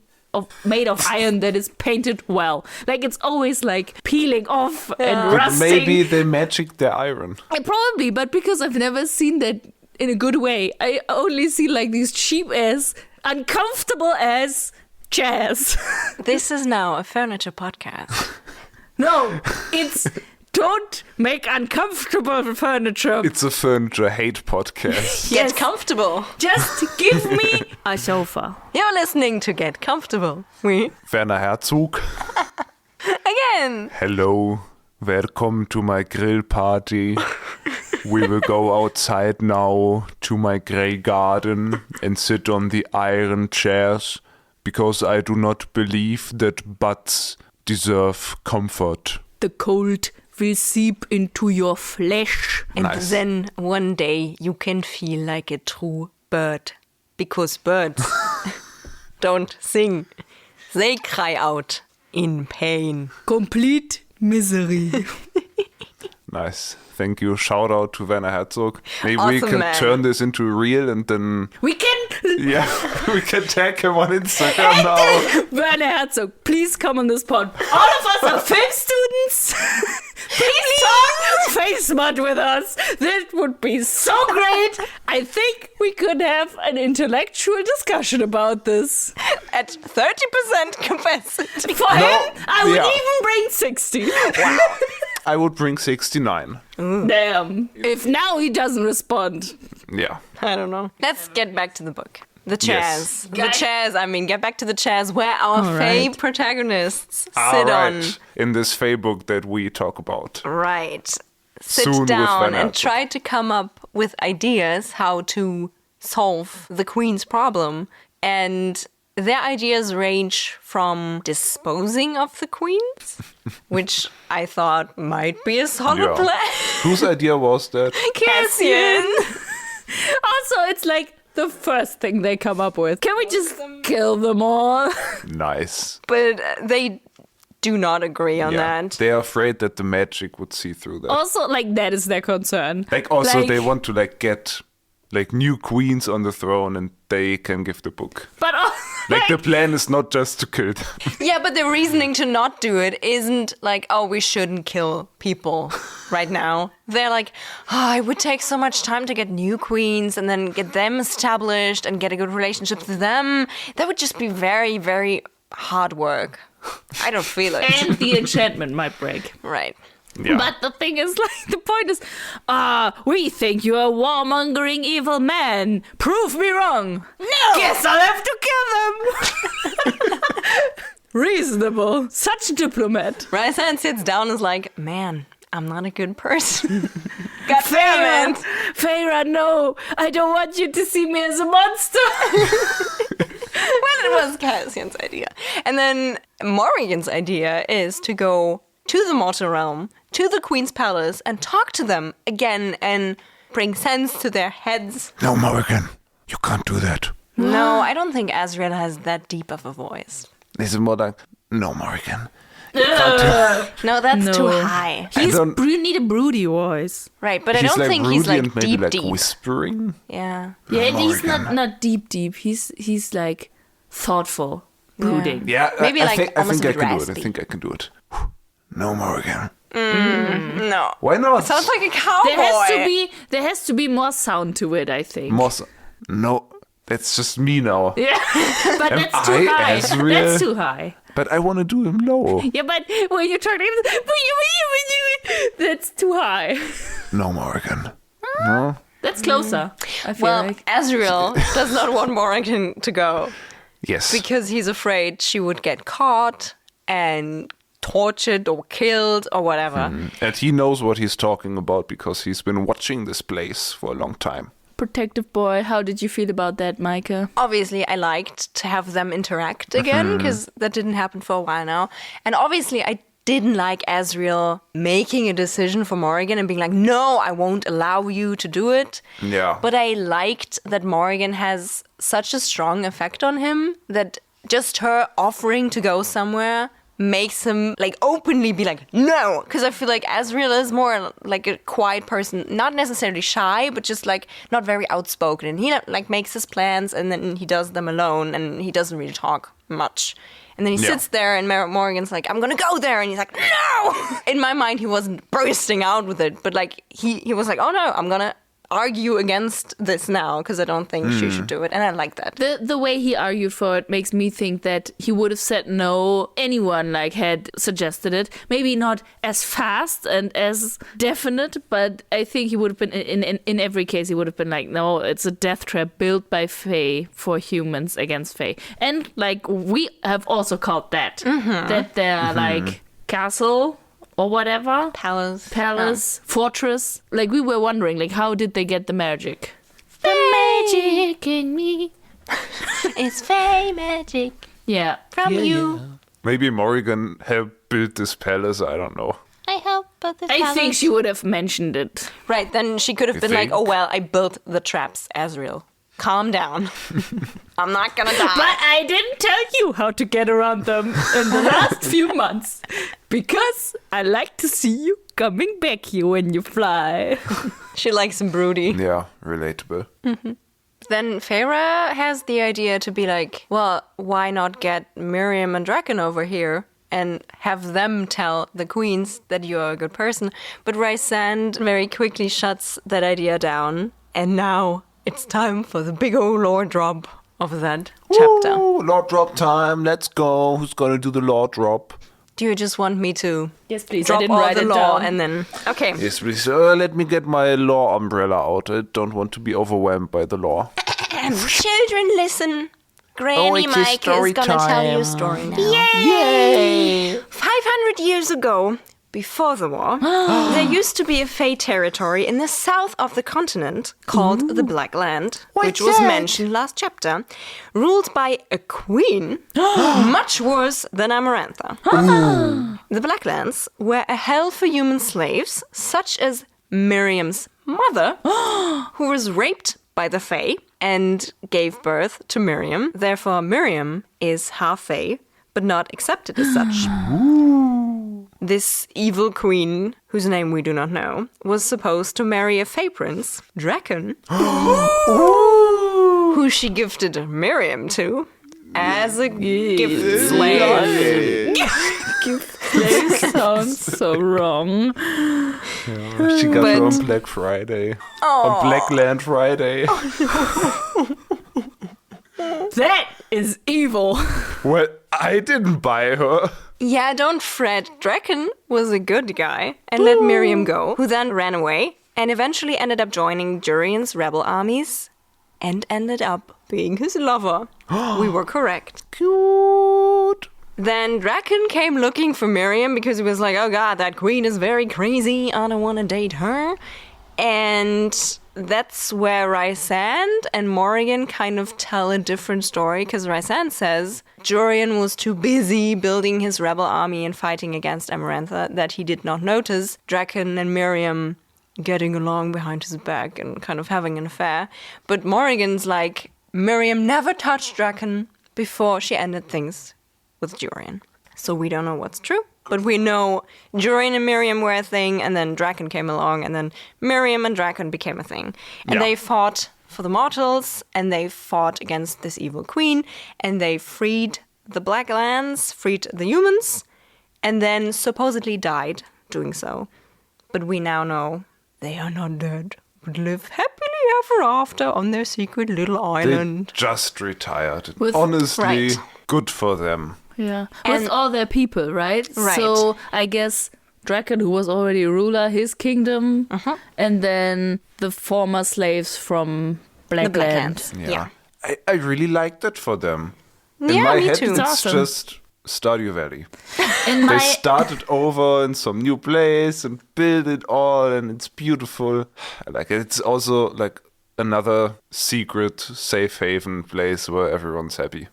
made of iron that is painted well. Like, it's always like peeling off and But rusting. maybe they magic their iron. Probably, but because I've never seen that in a good way, I only see like these cheap ass, uncomfortable ass chairs. This is now a furniture podcast. No, it's don't make uncomfortable furniture. It's a furniture hate podcast. Get comfortable. Just give me a sofa. You're listening to Get Comfortable. We Werner Herzog. again. Hello, welcome to my grill party. We will go outside now to my grey garden and sit on the iron chairs because I do not believe that butts deserve comfort. The cold will seep into your flesh. And Nice. then one day you can feel like a true bird. Because birds don't sing. They cry out in pain. Complete misery. Nice. Thank you. Shout out to Werner Herzog. Maybe we Awesome, can man. turn this into a reel and then, We can... yeah, we can tag him on Instagram now. Werner Herzog, please come on this pod. All of us are film students. Please talk face smut with us. That would be so great. I think we could have an intellectual discussion about this. At 30% capacity. For him, I would yeah. even bring 60. I would bring 69. Damn. If now he doesn't respond. Yeah. I don't know. Let's get back to the book. The chairs. Yes. The chairs, I mean, get back to the chairs where our All Fae right. protagonists All sit right. on. In this Fae book that we talk about. Right. Sit Soon with down Werner and Herzog. try to come up with ideas how to solve the queen's problem. And their ideas range from disposing of the queens, which I thought might be a solid Yeah. plan. Whose idea was that? Cassian. Also, it's like the first thing they come up with. Can we just kill them all? Nice. But they do not agree on Yeah. that. They are afraid that the magic would see through that. Also, like, that is their concern. Like also Like- they want to like get like new queens on the throne and they can give the book. But also, Like the plan is not just to kill them. Yeah, but the reasoning to not do it isn't like, oh, we shouldn't kill people right now. They're like, oh, it would take so much time to get new queens and then get them established and get a good relationship with them. That would just be very, very hard work. I don't feel it. and the enchantment might break. Right. Yeah. But the thing is, like, the point is, we think you're a warmongering evil man. Prove me wrong. No! Guess I'll have to kill them. Reasonable. Such a diplomat. Ryzen sits down and is like, man, I'm not a good person. God damn it. Feyre, no. I don't want you to see me as a monster. Well, it was Cassian's idea. And then Morrigan's idea is to go to the mortal realm, to the Queen's Palace, and talk to them again and bring sense to their heads. No, Morrigan, you can't do that. No, I don't think Azriel has that deep of a voice. This is more like, no, Morrigan. No, that's No. too high. You need a broody voice. Right, but I He's don't like think Rudy he's like and maybe deep, like deep. whispering. Yeah. Yeah, he's Morrigan. not deep. He's like thoughtful, brooding. Yeah, Maybe I like think, almost I a think bit I can do it. I raspy. think I can do it. No, Morrigan. No. Why not? Sounds like a cowboy. There has to be more sound to it, I think. Moss. No, that's just me now. Yeah, but that's too I high. Azriel? That's too high. But I want to do him low. Yeah, but when you're talking, that's too high. No, Morrigan. No. That's closer. I feel Well, like. Azriel does not want Morrigan to go Yes. because he's afraid she would get caught and tortured or killed or whatever. And he knows what he's talking about because he's been watching this place for a long time. Protective boy, how did you feel about that, Meike? Obviously, I liked to have them interact again because that didn't happen for a while now. And obviously, I didn't like Azriel making a decision for Morrigan and being like, no, I won't allow you to do it. Yeah. But I liked that Morrigan has such a strong effect on him that just her offering to go somewhere makes him like openly be like, no. Because I feel like Azriel is more like a quiet person, not necessarily shy, but just like not very outspoken. And he like makes his plans and then he does them alone and he doesn't really talk much. And then he Yeah. sits there and Morgan's like, I'm gonna go there. And he's like, no! In my mind, he wasn't bursting out with it, but like he was like, oh no, I'm gonna argue against this now because I don't think she should do it. And I like that. The way he argued for it makes me think that he would have said no. Anyone like had suggested it. Maybe not as fast and as definite, but I think he would have been in every case. He would have been like, no, it's a death trap built by Fae for humans against Fae. And like we have also called that that they're like castle or whatever. Palace, fortress. Like, we were wondering, like, how did they get the magic? The magic in me. It's Fae magic. Yeah. from you. Maybe Morrigan helped build this palace. I don't know. I help but this I think she would have mentioned it. Right, then she could have You been like, think? oh, well, I built the traps, Asriel. Calm down. I'm not gonna die. But I didn't tell you how to get around them in the last few months. Because I like to see you coming back here when you fly. She likes him broody. Yeah, relatable. Then Feyre has the idea to be like, well, why not get Miriam and Draken over here and have them tell the queens that you're a good person? But Rysand very quickly shuts that idea down. And now it's time for the big old lore drop of that chapter. Ooh, Lord drop time. Let's go. Who's gonna do the Lord drop? Do you just want me to Yes, please. I drop didn't all write the it law down. and then... Okay. Yes, please. Let me get my law umbrella out. I don't want to be overwhelmed by the law. Children, listen. Granny it's a Meike story is gonna tell you a time. story now. Yay! 500 years ago, before the war, there used to be a Fae territory in the south of the continent called the Black Land, which was mentioned last chapter, ruled by a queen, much worse than Amarantha. The Black Lands were a hell for human slaves, such as Miriam's mother, who was raped by the Fae and gave birth to Miriam. Therefore, Miriam is half Fae, but not accepted as such. This evil queen, whose name we do not know, was supposed to marry a Fae prince, Draken, who she gifted Miriam to as a gift slave. Slave sounds so wrong. She got But- her on Black Friday. On Blackland Friday. That is evil. Well, I didn't buy her. Yeah, don't fret. Draken was a good guy and let Miriam go, who then ran away and eventually ended up joining Jurian's rebel armies and ended up being his lover. We were correct. Cute. Then Draken came looking for Miriam because he was like, oh god, that queen is very crazy. I don't want to date her. And that's where Rysand and Morrigan kind of tell a different story, because Rysand says Jurian was too busy building his rebel army and fighting against Amarantha that he did not notice Draken and Miriam getting along behind his back and kind of having an affair. But Morrigan's like, Miriam never touched Draken before she ended things with Jurian. So we don't know what's true. But we know Jurian and Miriam were a thing, and then Draken came along, and then Miriam and Draken became a thing. And Yeah. they fought for the mortals, and they fought against this evil queen, and they freed the Black Lands, freed the humans, and then supposedly died doing so. But we now know they are not dead, but live happily ever after on their secret little They island. just retired. With- Honestly, Right. good for them. Yeah. And- With all their people, right? Right. So I guess Draken, who was already a ruler, his kingdom, and then the former slaves from The Blackland. Blacklands. Yeah. I really liked that for them. In Yeah, my me head, too. it's Awesome. just Stardew Valley. In They my started over in some new place and built it all, and it's beautiful. I like it. It's also like another secret safe haven place where everyone's happy.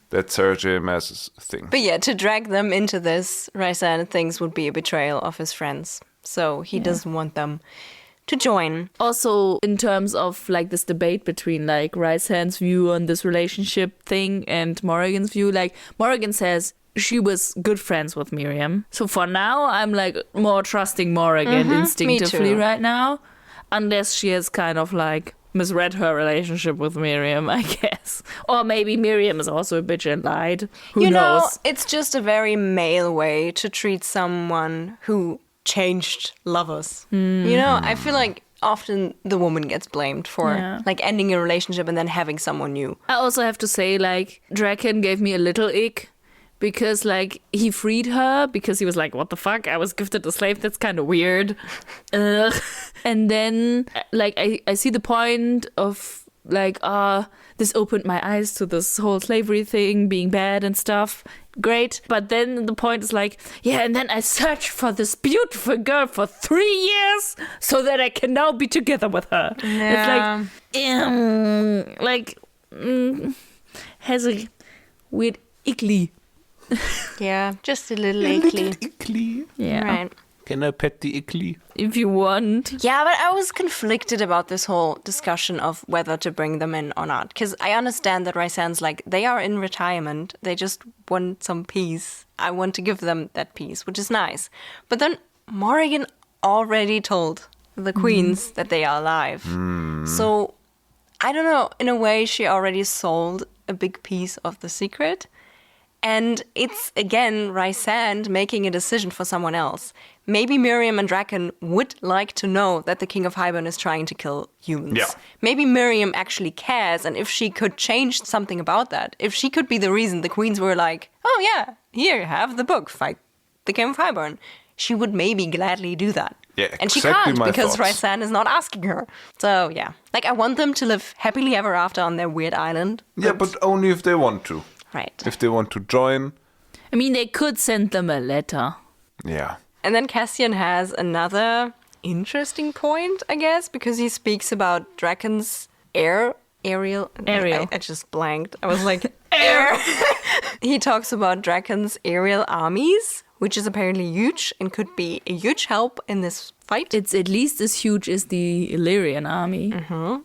That's Sarah J. Maas's thing. But yeah, to drag them into this, Rysand thinks would be a betrayal of his friends. So he doesn't want them to join. also in terms of like this debate between like Rysand's view on this relationship thing and Morrigan's view, like Morrigan says she was good friends with Miriam. So for now, I'm like more trusting Morrigan instinctively too. right now, unless she has kind of like misread her relationship with Miriam, I guess. Or maybe Miriam is also a bitch and lied. Who You know, knows? it's just a very male way to treat someone who changed lovers. You know, I feel like often the woman gets blamed for Yeah. like ending a relationship and then having someone new. I also have to say, like, Draken gave me a little ick because, like, he freed her because he was like, what the fuck? I was gifted a slave. That's kind of weird. Ugh. And then, like, I see the point of, like, this opened my eyes to this whole slavery thing being bad and stuff. Great. But then the point is like, yeah, and then I searched for this beautiful girl for 3 years so that I can now be together with her. Yeah. It's like, has a weird ickly. Yeah, just a little ickly. Ickly. Yeah. Right. Can I pet the ickly? If you want. Yeah, but I was conflicted about this whole discussion of whether to bring them in or not. Because I understand that Rysand's like, they are in retirement. They just want some peace. I want to give them that peace, which is nice. But then Morrigan already told the queens that they are alive. So, I don't know, in a way she already sold a big piece of the secret. And it's, again, Rysand making a decision for someone else. Maybe Miriam and Draken would like to know that the King of Highburn is trying to kill humans. Yeah. Maybe Miriam actually cares, and if she could change something about that, if she could be the reason the queens were like, oh yeah, here, have the book, fight the King of Highburn, she would maybe gladly do that. Yeah, and she exactly can't my because thoughts. Rysand is not asking her. So yeah, like I want them to live happily ever after on their weird island. Yeah, but only if they want to. Right. If they want to join, I mean, they could send them a letter. yeah. And then Cassian has another interesting point, I guess, because he speaks about Draken's aerial. I just blanked. I was like, air. He talks about Draken's aerial armies, which is apparently huge and could be a huge help in this fight. It's at least as huge as the Illyrian army.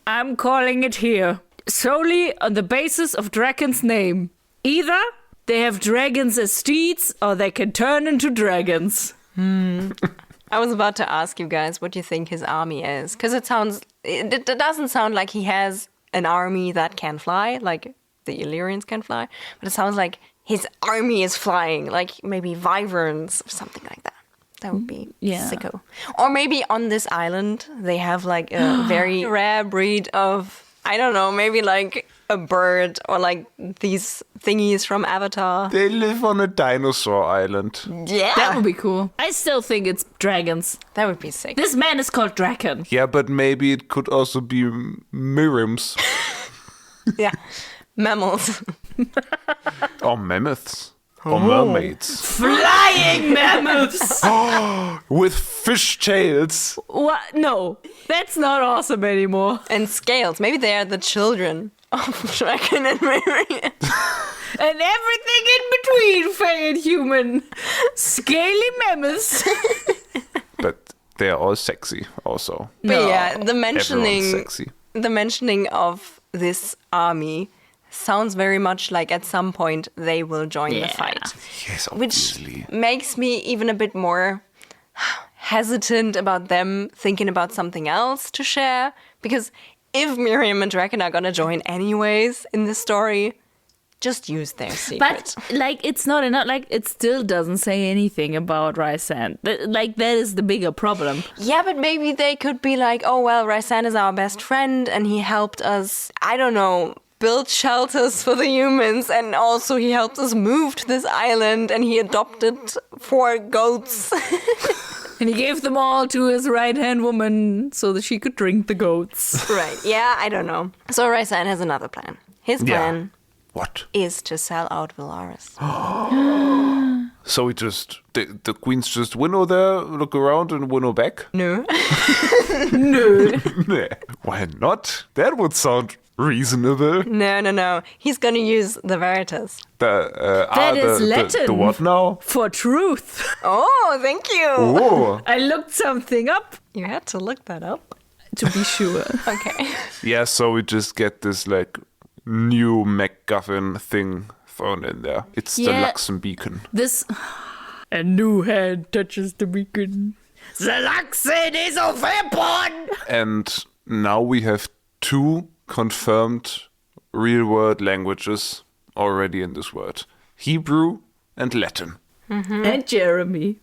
I'm calling it here. Solely on the basis of Draken's name. Either they have dragons as steeds, or they can turn into dragons. I was about to ask you guys what you think his army is, because it doesn't sound like he has an army that can fly, like the Illyrians can fly, but it sounds like his army is flying, like maybe wyverns or something like that. That would be sicko. Or maybe on this island they have like a very rare breed of, I don't know, maybe like a bird or like these thingies from Avatar. They live on a dinosaur island. Yeah. That would be cool. I still think it's dragons. That would be sick. This man is called Draken. Yeah, but maybe it could also be Miriams Yeah. Mammals. or mammoths or mermaids Flying mammoths! with fish tails. What? No, that's not awesome anymore. And scales. Maybe they are the children of Draken and Miriam. And everything in between, Fae and human. Scaly mammoths. But they are all sexy also. But yeah, Everyone's sexy. the mentioning of this army sounds very much like at some point they will join the fight. Yes, Which obviously. makes me even a bit more hesitant about them thinking about something else to share. Because if Miriam and Draken are gonna join anyways in this story, just use their secret. But, like, it's not enough. Like, it still doesn't say anything about Rysand. Like, that is the bigger problem. Yeah, but maybe they could be like, oh, well, Rysand is our best friend and he helped us, I don't know, build shelters for the humans, and also he helped us move to this island and he adopted 4 goats. And he gave them all to his right-hand woman so that she could drink the goats. Right, yeah, I don't know. So Rysand has another plan. His plan What? is to sell out Valaris. So we just the queens just winnow there, look around and winnow back? No. Why not? That would sound reasonable. No. He's gonna use the Veritas. That is Latin. The what now? For truth. Oh, thank you. Oh. I looked something up You had to look that up. to be sure. Okay. Yeah, so we just get this like new MacGuffin thing thrown in there. It's the Yeah. Luxem beacon. This... A new hand touches the beacon. The Luxen is a weapon! And now we have 2 confirmed real-world languages already in this world. Hebrew and Latin. And Jeremy.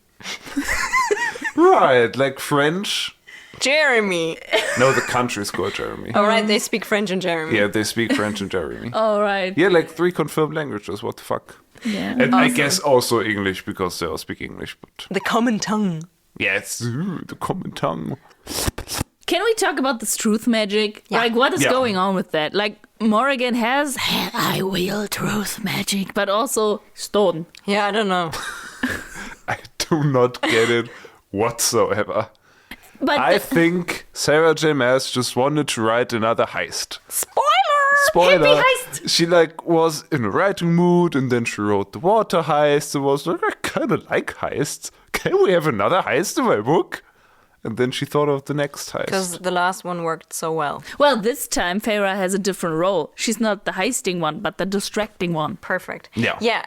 Right, like French. Jeremy. No, the country is called Jeremy. All right, they speak French in Jeremy. Yeah, they speak French in Jeremy. All right. Yeah, like 3 confirmed languages. What the fuck? Yeah. And I guess also English, because they all speak English. But The common tongue. yeah, it's the common tongue. Can we talk about this truth magic? Yeah. Like, what is Yeah. going on with that? Like, Morrigan has I will truth magic, but also stone. Yeah, I don't know. I do not get it whatsoever. But I think Sarah J. Maas just wanted to write another heist. Spoiler! spoiler. Happy heist. She was in a writing mood, and then she wrote the water heist. And was like, I kind of like heists. Can we have another heist in my book? And then she thought of the next heist. Because the last one worked so well. Well, this time Feyre has a different role. She's not the heisting one, but the distracting one. Perfect. Yeah. Yeah.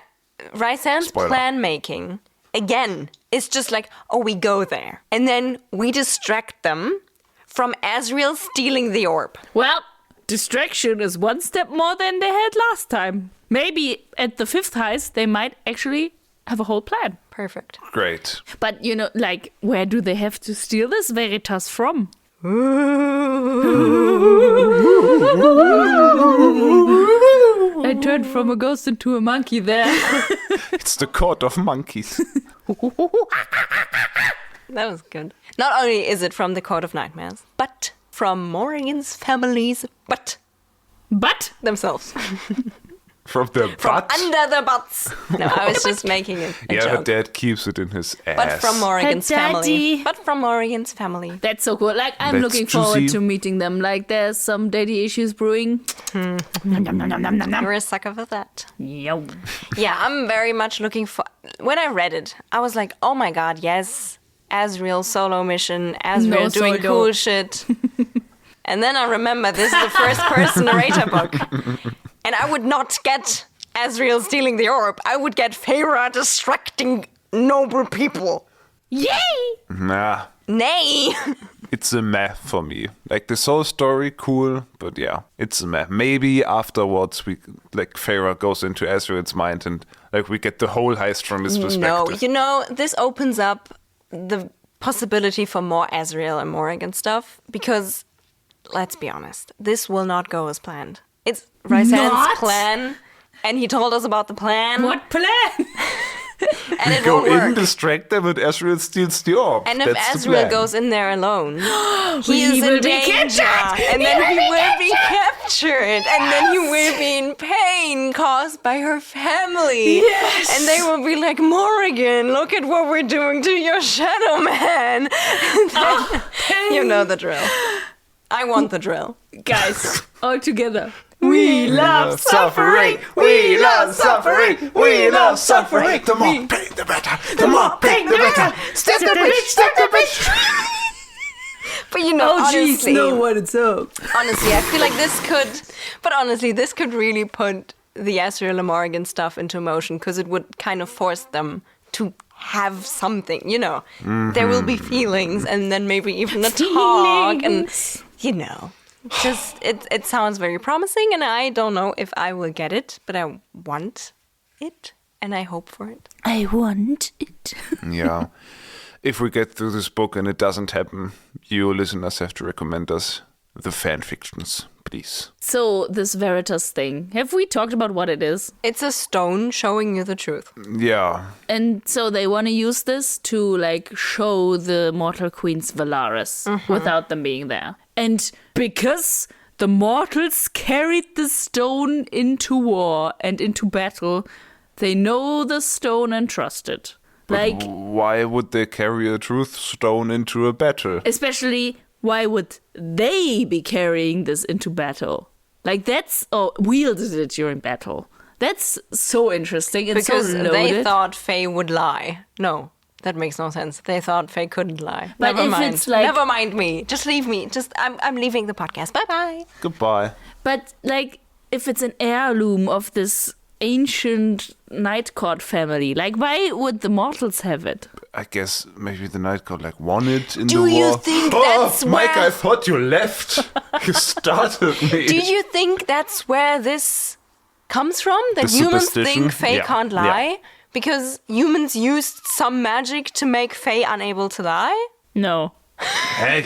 Rysand's Spoiler. plan making, again, is just like, oh, we go there. And then we distract them from Asriel stealing the orb. Well, distraction is one step more than they had last time. Maybe at the 5th heist, they might actually have a whole plan. Perfect. Great. But, where do they have to steal this Veritas from? I turned from a ghost into a monkey there. It's the court of monkeys. That was good. Not only is it from the Court of Nightmares, but from Morrigan's family's butt But themselves. From the From butt. under the butts. No, I was just making a Yeah, her joke. dad keeps it in his ass. But from Morrigan's Her family. daddy. But from Morrigan's family. that's so cool. Like, I'm That's looking forward juicy. to meeting them. Like, there's some daddy issues brewing. Nom, nom, nom, nom, nom, nom. You're a sucker for that. Yo. Yeah, I'm very much looking for... When I read it, I was like, oh my god, yes. Asriel solo mission. Asriel No doing solo. cool shit. And then I remember this is the first-person narrator book. And I would not get Asriel stealing the orb. I would get Feyre distracting noble people. Yay! Nah, Nay. it's a meh for me. Like, this whole story, cool, but yeah, it's a meh. Maybe afterwards, Feyre goes into Asriel's mind and, we get the whole heist from his perspective. No, this opens up the possibility for more Asriel and Morrigan stuff because, let's be honest, this will not go as planned. It's Rysand's Not? plan, and he told us about the plan, What plan? and it Go won't in, work. distract them, and Asriel steals the orb. And if That's the Asriel plan. goes in there alone, He he is will in be danger, captured! and then he will be captured, and then he will be in pain caused by her family. Yes! And they will be like, Morrigan, look at what we're doing to your shadow man. And then, you know the drill. I want the drill. Guys, all together. We love suffering. We love suffering. We love suffering. The more pain, the better. The more pain, the better. Step the bitch. Step the bitch. But honestly, what it's up. honestly, I feel like this could really put the Asriel and Morrigan stuff into motion because it would kind of force them to have something, There will be feelings and then maybe even a talk and, just it sounds very promising and I don't know if I will get it, but I want it and I hope for it. I want it. Yeah. If we get through this book and it doesn't happen, you listeners have to recommend us the fan fictions, please. So, this Veritas thing, have we talked about what it is? It's a stone showing you the truth. Yeah. And so they want to use this to, show the Mortal Queens Valaris without them being there. And because the mortals carried the stone into war and into battle, they know the stone and trust it. Why would they carry a truth stone into a battle? Especially, why would they be carrying this into battle? Wielded it during battle. That's so interesting. It's Because so they loaded. thought Fae would lie. No, that makes no sense. They thought Fae couldn't lie. But Never if mind. it's like- Never mind me. Just leave me. I'm leaving the podcast. Bye-bye. Goodbye. But, if it's an heirloom of this ancient Night Court family, why would the mortals have it? I guess maybe the Night God won it in Do the you war. think that's Mike, where- I thought you left. You started me. Do you think that's where this comes from? That The humans superstition? think Fae Yeah, can't yeah. lie? Because humans used some magic to make Fae unable to lie? No.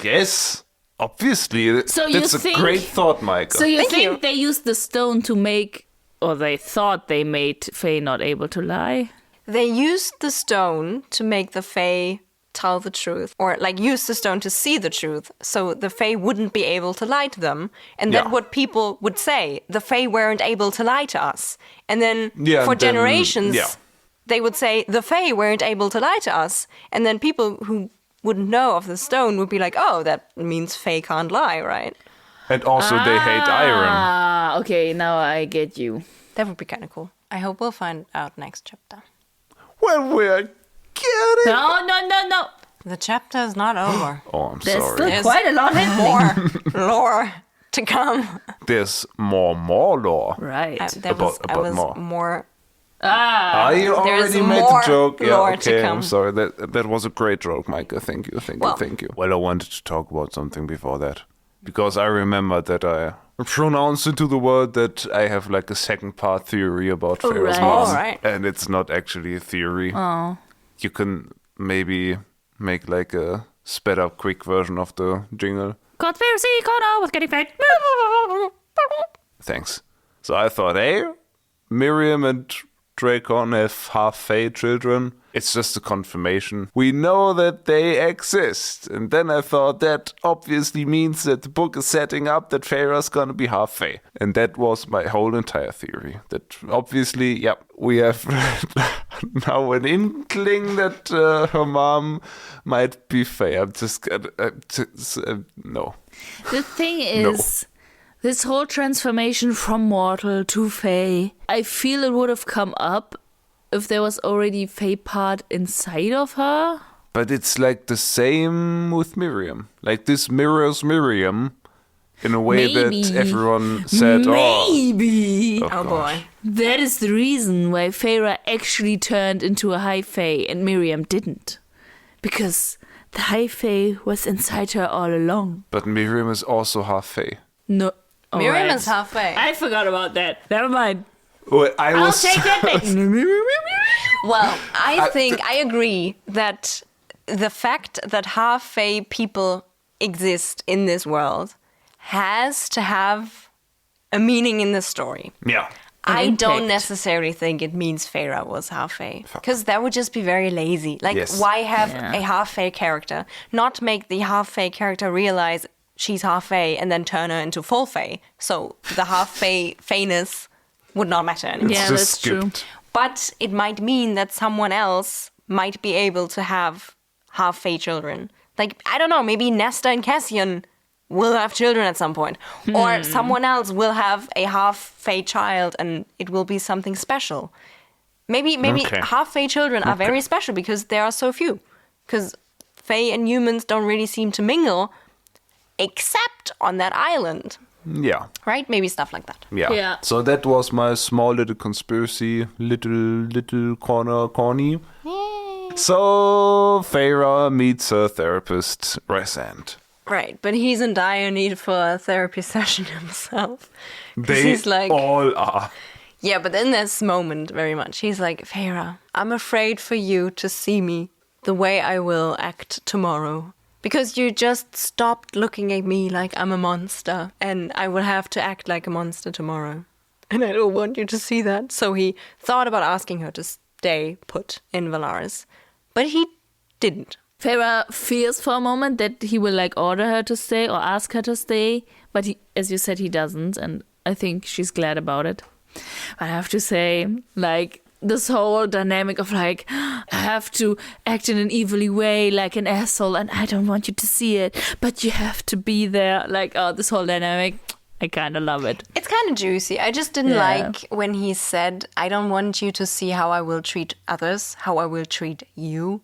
Yes. Obviously. So you That's a think- great thought, Michael. So you Thank think you. they used the stone to make, or they thought they made Faye not able to lie? They used the stone to make the Fae tell the truth, or use the stone to see the truth, so the Fae wouldn't be able to lie to them. And that's Yeah. what people would say. The Fae weren't able to lie to us. And then Yeah, for and then- generations, yeah. they would say, the Fae weren't able to lie to us. And then people who wouldn't know of the stone would be like, oh, that means Fae can't lie, right? And also they hate iron. Ah, Okay, now I get you. That would be kind of cool. I hope we'll find out next chapter. When we're getting... No. The chapter is not over. Oh, I'm There's sorry. still quite a lot happening. More lore to come. There's more lore. Right. There was more. You There's already made more the joke. Yeah, lore to okay, come. I'm sorry. That was a great joke, Meike. Thank you. Well, I wanted to talk about something before that. Because I remember that I pronounced into the word that I have like a second part theory about Pharaoh's right. mom. Oh, right. And it's not actually a theory. Oh. You can maybe make like a sped up quick version of the jingle. Conspiracy corner was getting fed. Thanks. So I thought, hey, Miriam and Dracon have half Fae children. It's just a confirmation. We know that they exist. And then I thought that obviously means that the book is setting up that Feyre's gonna be half Fae. And that was my whole entire theory. That obviously, we have now an inkling that her mom might be Fae. I'm just no. The thing is, this whole transformation from mortal to Fae, I feel it would have come up if there was already Fae part inside of her. But it's like the same with Miriam. Like this mirrors Miriam in a way that everyone said, Maybe. Oh boy. That is the reason why Feyre actually turned into a High Fae and Miriam didn't. Because the High Fae was inside her all along. But Miriam is also half Fae. No. Miriam alright. is half Fae. I forgot about that. Never mind. Well, I'll take that back. Well, I agree that the fact that half Fae people exist in this world has to have a meaning in the story. Yeah. I impact. don't necessarily think it means Feyre was half Fae. Because that would just be very lazy. Like, Yes. why have a half Fae character? Not make the half Fae character realize she's half Fae and then turn her into full Fae. So the half Fae-ness would not matter anymore. Yeah, just that's true. skipped. But it might mean that someone else might be able to have half Fae children. Like, I don't know, maybe Nesta and Cassian will have children at some point. Or someone else will have a half Fae child and it will be something special. Maybe Okay. half Fae children are very special because there are so few. Because Fae and humans don't really seem to mingle except on that island. Yeah. Right? Maybe stuff like that. Yeah. So that was my small little conspiracy, little corny. So Feyre meets her therapist, Rysand. Right, but he's in dire need for a therapy session himself. 'Cause They he's like, all are. yeah, but in this moment, very much, he's like, Feyre, I'm afraid for you to see me the way I will act tomorrow. Because you just stopped looking at me like I'm a monster, and I will have to act like a monster tomorrow. And I don't want you to see that. So he thought about asking her to stay put in Valaris, but he didn't. Feyre fears for a moment that he will like order her to stay or ask her to stay, but he, as you said, he doesn't, and I think she's glad about it. But I have to say, like, this whole dynamic of like, I have to act in an evilly way like an asshole and I don't want you to see it, but you have to be there. Like, oh, this whole dynamic, I kind of love it. It's kind of juicy. I just didn't like when he said, I don't want you to see how I will treat others, how I will treat you.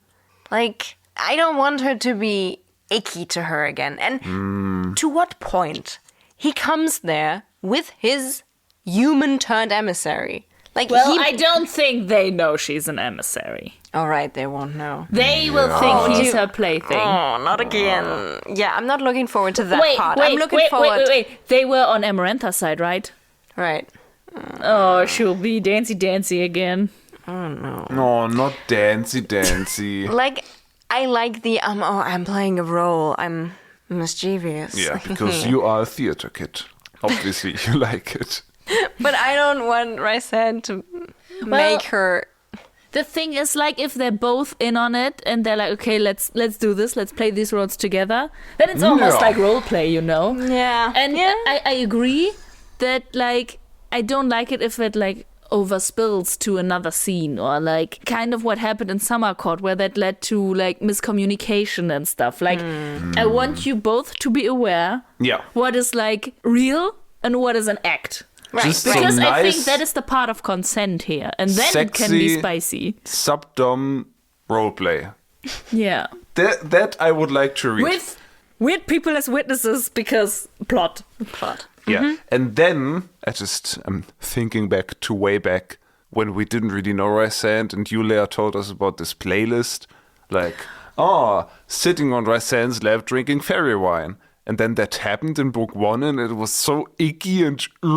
Like, I don't want her to be icky to her again. And to what point? He comes there with his human-turned emissary. Like, Well, I don't think they know she's an emissary. All right, they won't know. They will think he's her plaything. Oh, not again. Yeah, I'm not looking forward to that part. I'm looking forward. Wait. They were on Amarantha's side, right? Right. Oh, she'll be dancy again. Oh, no. No, not dancy. Like, I like the, I'm playing a role. I'm mischievous. Yeah, because you are a theater kid. Obviously, you like it. But I don't want Rysand to make her. The thing is, like, if they're both in on it and they're like, okay, let's do this, let's play these roles together, then it's almost like role play, you know? Yeah. And I agree that, like, I don't like it if it, like, overspills to another scene or, like, kind of what happened in Summer Court where that led to, like, miscommunication and stuff. Like, I want you both to be aware Yeah. what is, like, real and what is an act. Right. Just Because some I nice, think that is the part of consent here. And then it can be sexy spicy. subdom roleplay. Yeah. That I would like to read. With weird people as witnesses because plot. Yeah. And then I'm thinking back to way back when we didn't really know Rysand, and you, Lea, told us about this playlist. Like, sitting on Rysand's lap drinking fairy wine. And then that happened in book 1, and it was so icky and we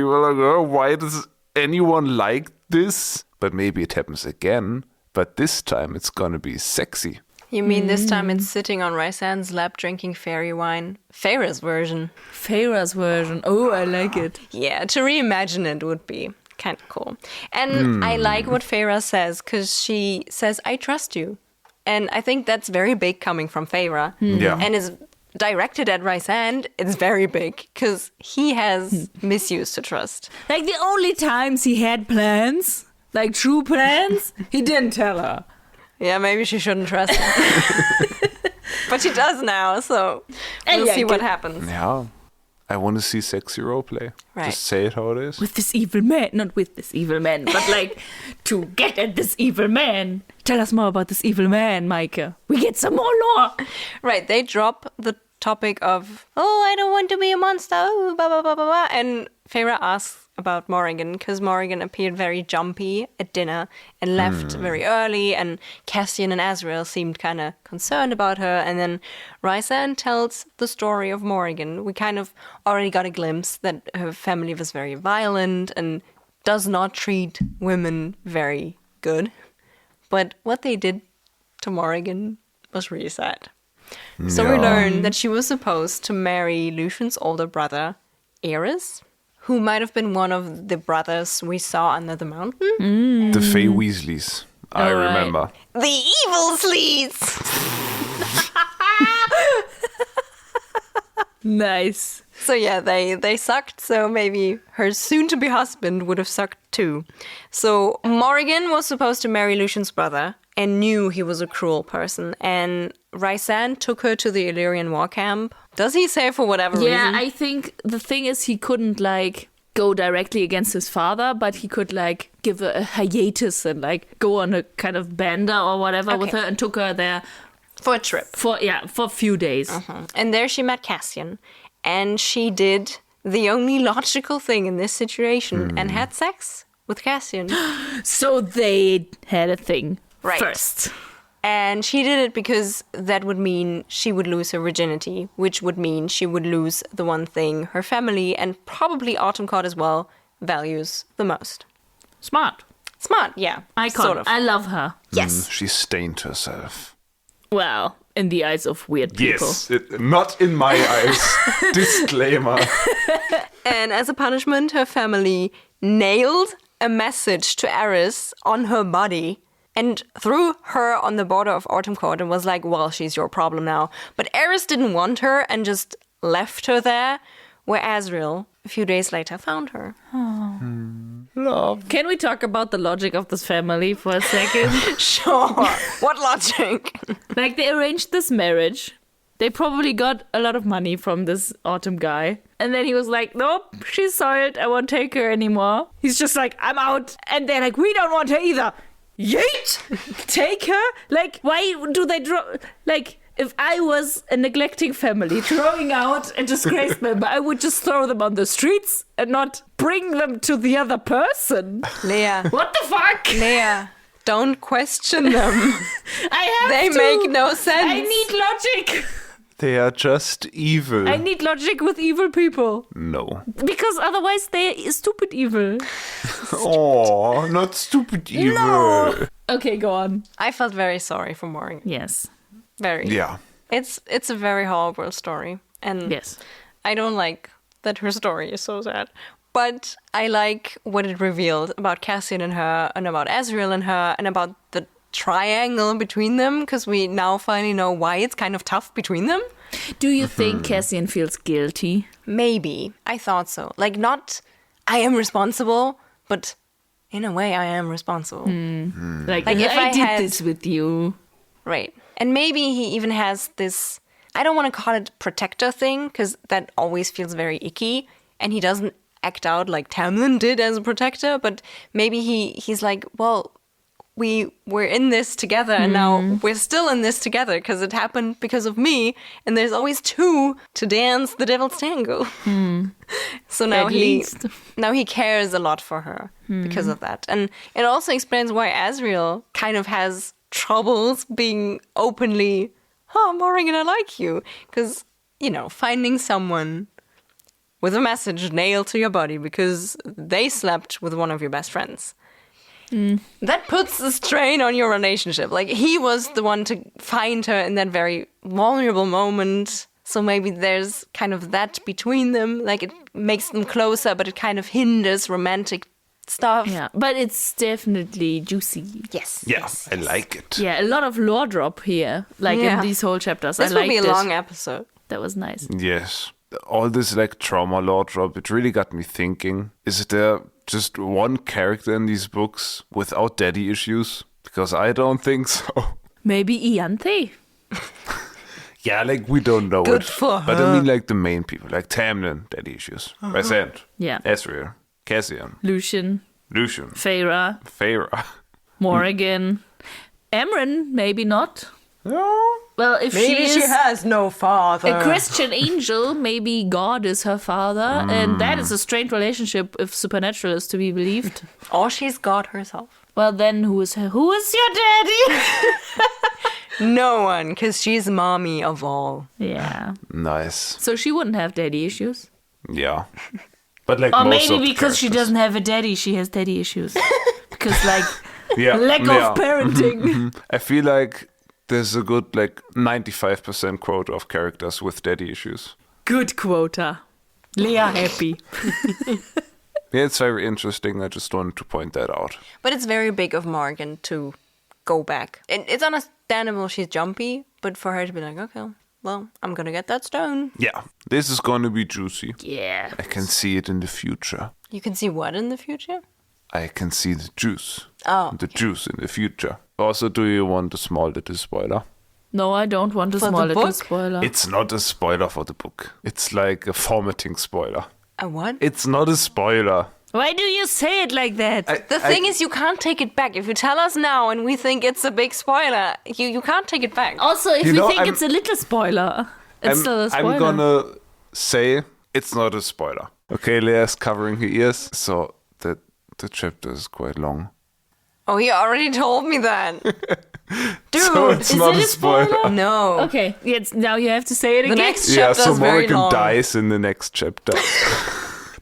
were like, oh, why does anyone like this? But maybe it happens again. But this time it's gonna be sexy. You mean this time it's sitting on Rysand's lap drinking fairy wine? Feyre's version. Feyre's version. Oh, I like it. Yeah, to reimagine it would be kind of cool. And I like what Feyre says, because she says, I trust you. And I think that's very big coming from Feyre. Yeah. And is directed at Rysand. It's very big, because he has misused to trust. Like the only times he had plans, like true plans, he didn't tell her. Yeah, maybe she shouldn't trust him. But she does now, so we'll see what happens. Yeah. I want to see sexy roleplay. Right. Just say it how it is. With this evil man. Not with this evil man, but like to get at this evil man. Tell us more about this evil man, Meike. We get some more lore. Right, they drop the topic of, I don't want to be a monster, blah, blah, blah, blah, blah. And Feyre asks about Morrigan, because Morrigan appeared very jumpy at dinner and left very early, and Cassian and Azriel seemed kind of concerned about her. And then Rysand tells the story of Morrigan. We kind of already got a glimpse that her family was very violent and does not treat women very good. But what they did to Morrigan was really sad. So we learned that she was supposed to marry Lucian's older brother, Aerys, who might have been one of the brothers we saw under the mountain. The Fae Weasleys. I All right. remember. The evil sleaze! Nice. So yeah, they sucked, so maybe her soon-to-be husband would have sucked too. So Morrigan was supposed to marry Lucian's brother and knew he was a cruel person. And Rysand took her to the Illyrian war camp. Does he say for whatever Yeah, reason? I think the thing is he couldn't like go directly against his father, but he could like give a hiatus and like go on a kind of bender or whatever with Okay. her, and took her there For a trip. for a few days. And there she met Cassian. And she did the only logical thing in this situation and had sex with Cassian. So they had a thing Right. first. And she did it because that would mean she would lose her virginity, which would mean she would lose the one thing her family, and probably Autumn Court as well, values the most. Smart. Smart, yeah. Icon. Sort of. I love her. Yes. She stained herself. Well, in the eyes of weird people. Yes. Not in my eyes. Disclaimer. And as a punishment, her family nailed a message to Aerys on her body and threw her on the border of Autumn Court and was like, well, she's your problem now. But Aerys didn't want her and just left her there, where Azriel, a few days later, found her. Love. Can we talk about the logic of this family for a second? Sure. What logic? Like, they arranged this marriage. They probably got a lot of money from this Autumn guy. And then he was like, nope, she's soiled. I won't take her anymore. He's just like, I'm out. And they're like, we don't want her either. Yeet! Take her? Like, why do they draw... Like, if I was a neglecting family throwing out a disgraced member, I would just throw them on the streets and not bring them to the other person. Lea. What the fuck? Lea. Don't question them. I have They to. make no sense. I need logic. They are just evil. I need logic with evil people. No. Because otherwise they're stupid evil. Oh, not stupid evil. No. Okay, go on. I felt very sorry for Morrigan. Yes. Very. Yeah. It's a very horrible story. And Yes. I don't like that her story is so sad. But I like what it revealed about Cassian and her, and about Azriel and her, and about the triangle between them, because we now finally know why it's kind of tough between them. Do you think Cassian feels guilty? Maybe. I thought so. Like, not, I am responsible, but in a way I am responsible. Like Like, if I I did had- this with you. Right. And maybe he even has this, I don't want to call it protector thing, because that always feels very icky. And he doesn't act out like Tamlin did as a protector, but maybe he's like, well, we're in this together, and now we're still in this together because it happened because of me, and there's always two to dance the devil's tango. So now he cares a lot for her because of that. And it also explains why Asriel kind of has troubles being openly, Morrigan, I like you. Because, finding someone with a message nailed to your body because they slept with one of your best friends. That puts a strain on your relationship. Like, he was the one to find her in that very vulnerable moment. So maybe there's kind of that between them. Like, it makes them closer, but it kind of hinders romantic stuff. Yeah, but it's definitely juicy. Yes. Yeah, yes, I like it. Yeah, a lot of lore drop here, like in these whole chapters. This I would be a liked it. long episode. That was nice. Yes. All this like trauma lore drop, it really got me thinking. Is there just one character in these books without daddy issues? Because I don't think so. Maybe Ianthe. Yeah, like we don't know Good it. for But her. I mean like the main people, like Tamlin, daddy issues. Rysand, Yeah. Asriel, Cassian, Lucian, Feyre, Fae'd. Morrigan, Amren, maybe not. No. Well, if Maybe she is has no father. a Christian angel, maybe God is her father, and that is a strange relationship if supernatural is to be believed. Or she's God herself. Well, then who is your daddy? No one, because she's mommy of all. Yeah. Nice. So she wouldn't have daddy issues. Yeah. But like Or most maybe of the because she characters. doesn't have a daddy, she has daddy issues. Because like Yeah. lack yeah. of parenting. I feel like there's a good like 95% quota of characters with daddy issues. Good quota. Lea happy. Yeah, it's very interesting. I just wanted to point that out. But it's very big of Morgan to go back. It's understandable she's jumpy, but for her to be like, okay, well, I'm gonna get that stone. Yeah, this is going to be juicy. Yeah. I can see it in the future. You can see what in the future? I can see the juice. Oh. The juice in the future. Also, do you want a small little spoiler? No, I don't want a For the small little book? spoiler. It's not a spoiler for the book. It's like a formatting spoiler. A what? It's not a spoiler. Why do you say it like that? The thing is, you can't take it back. If you tell us now and we think it's a big spoiler, you can't take it back. Also, if You we know, think I'm- it's a little spoiler, it's still a spoiler. I'm gonna say it's not a spoiler. Okay, Leah's covering her ears, so the chapter is quite long. Oh, you already told me that. Dude, So it's is not it a a spoiler? spoiler. no. Okay, yes, now you have to say it The again. next Yeah, chapter so is very Morrigan long. dies in the next chapter.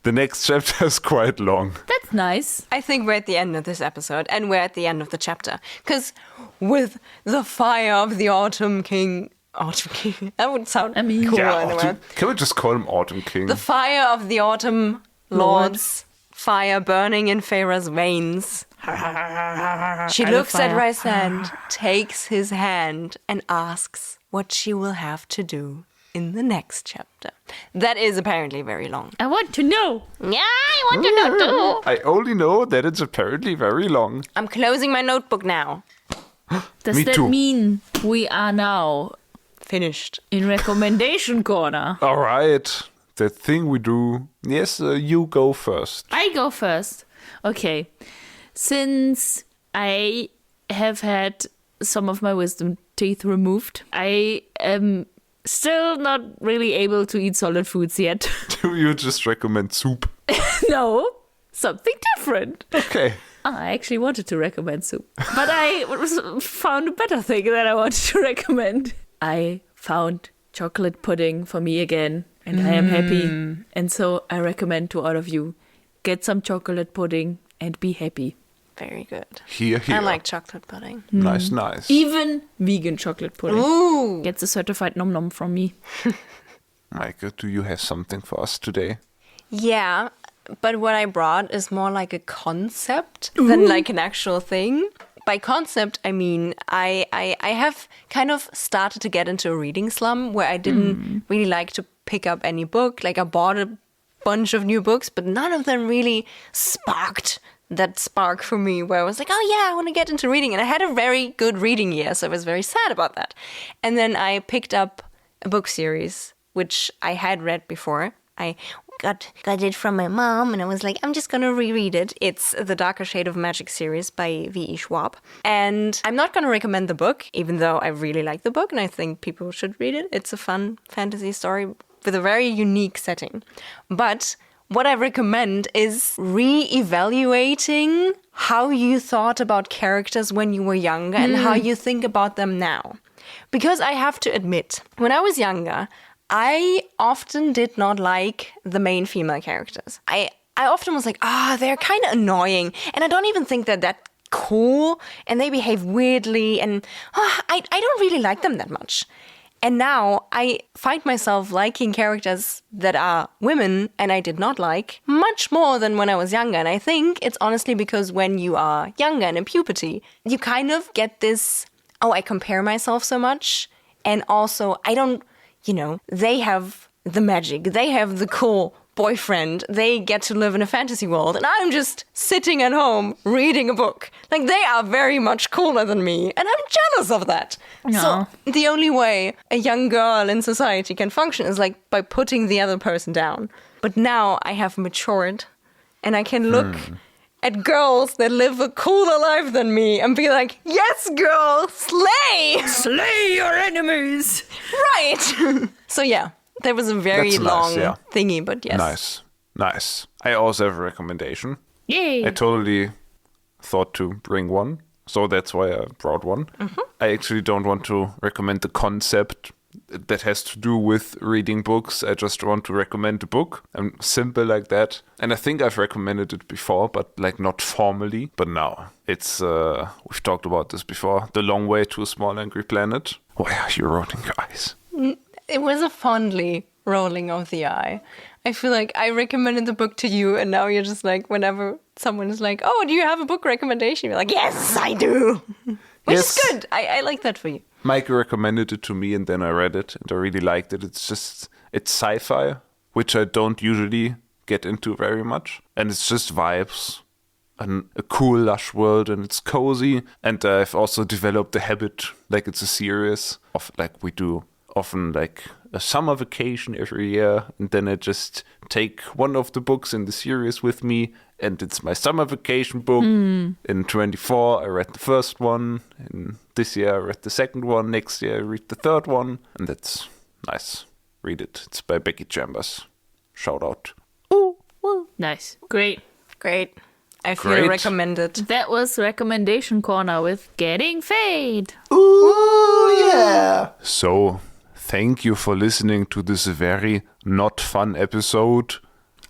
The next chapter is quite long. That's nice. I think we're at the end of this episode, and we're at the end of the chapter. Because with the fire of the Autumn King, that would sound I mean- cool Yeah, anyway. can we just call him Autumn King? The fire of the Autumn Lords, fire burning in Feyre's veins. She looks at fire. Rysand, takes his hand, and asks what she will have to do in the next chapter. That is apparently very long. I want to know. Yeah, I want to know too. I only know that it's apparently very long. I'm closing my notebook now. Does Me that too. mean we are now Finished. in recommendation corner? All right, the thing we do. Yes, you go first. I go first. Okay. Since I have had some of my wisdom teeth removed, I am still not really able to eat solid foods yet. Do you just recommend soup? No, something different. Okay. I actually wanted to recommend soup, but I found a better thing that I wanted to recommend. I found chocolate pudding for me again, and I am happy. And so I recommend to all of you, get some chocolate pudding and be happy. Very good. Here. I like chocolate pudding. Nice, nice. Even vegan chocolate pudding. Ooh. Gets a certified nom nom from me. Meike, do you have something for us today? Yeah, but what I brought is more like a concept than like an actual thing. By concept, I mean I have kind of started to get into a reading slum where I didn't really like to pick up any book. Like I bought a bunch of new books, but none of them really sparked that spark for me where I was like, oh yeah, I want to get into reading. And I had a very good reading year, so I was very sad about that. And then I picked up a book series, which I had read before. I got it from my mom, and I was like, I'm just gonna reread it. It's The Darker Shade of Magic series by V.E. Schwab. And I'm not gonna recommend the book, even though I really like the book and I think people should read it. It's a fun fantasy story with a very unique setting. But what I recommend is re-evaluating how you thought about characters when you were younger and how you think about them now. Because I have to admit, when I was younger, I often did not like the main female characters. I often was like, they're kind of annoying. And I don't even think they're that cool. And they behave weirdly. And I don't really like them that much. And now I find myself liking characters that are women and I did not like much more than when I was younger. And I think it's honestly because when you are younger and in puberty, you kind of get this, I compare myself so much. And also, I don't, they have the magic. They have the cool boyfriend. They get to live in a fantasy world. And I'm just sitting at home reading a book. Like, they are very much cooler than me. And I'm jealous of that. No. So the only way a young girl in society can function is like by putting the other person down. But now I have matured and I can look at girls that live a cooler life than me and be like, yes, girl, slay! Slay your enemies! Right! So yeah. That was a very That's long nice, yeah. thingy, but yes. Nice. I also have a recommendation. Yay! I totally thought to bring one, so that's why I brought one. I actually don't want to recommend the concept that has to do with reading books. I just want to recommend a book. I'm simple like that. And I think I've recommended it before, but like not formally. But now it's, we've talked about this before, The Long Way to a Small Angry Planet. Why are you rolling your eyes? It was a fondly rolling of the eye. I feel like I recommended the book to you, and now you're just like, whenever someone is like, do you have a book recommendation? You're like, yes, I do. Which is good. I like that for you. Meike recommended it to me, and then I read it, and I really liked it. It's sci-fi, which I don't usually get into very much. And it's just vibes. And a cool, lush world, and it's cozy. And I've also developed the habit, like it's a series of, like we do often like a summer vacation every year, and then I just take one of the books in the series with me, and it's my summer vacation book. In 24 I read the first one, in this year I read the second one, next year I read the third one, and that's nice. Read it. It's by Becky Chambers. Shout out. Ooh, woo. Nice. Great. I feel Great. recommended. That was Recommendation Corner with Getting Fae'd. Ooh, yeah. So, thank you for listening to this very not fun episode.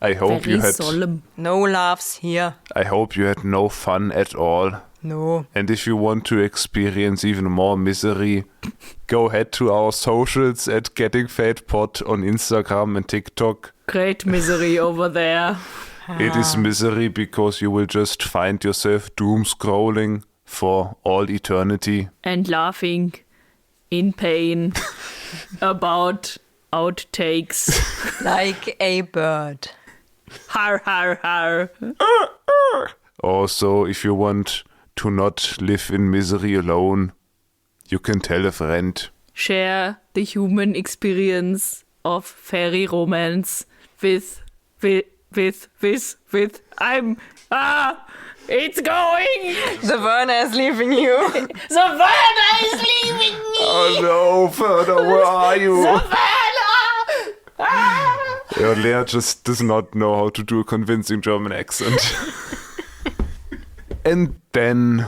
I hope Very you had solemn. No laughs here. I hope you had no fun at all. No. And if you want to experience even more misery, go head to our socials at Getting Fae'd Pod on Instagram and TikTok. Great misery over there. It is misery because you will just find yourself doom scrolling for all eternity. And laughing in pain about outtakes. Like a bird. Har, har, har. Also, if you want to not live in misery alone, you can tell a friend. Share the human experience of fairy romance with it's going! The Werner is leaving you. The Werner is leaving me! Oh no, Werner, where are you? The Werner! Lea just does not know how to do a convincing German accent. And then,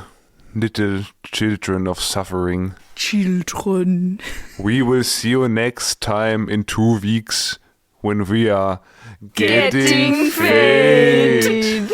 little children of suffering, Children. we will see you next time in 2 weeks when we are getting Fae'd.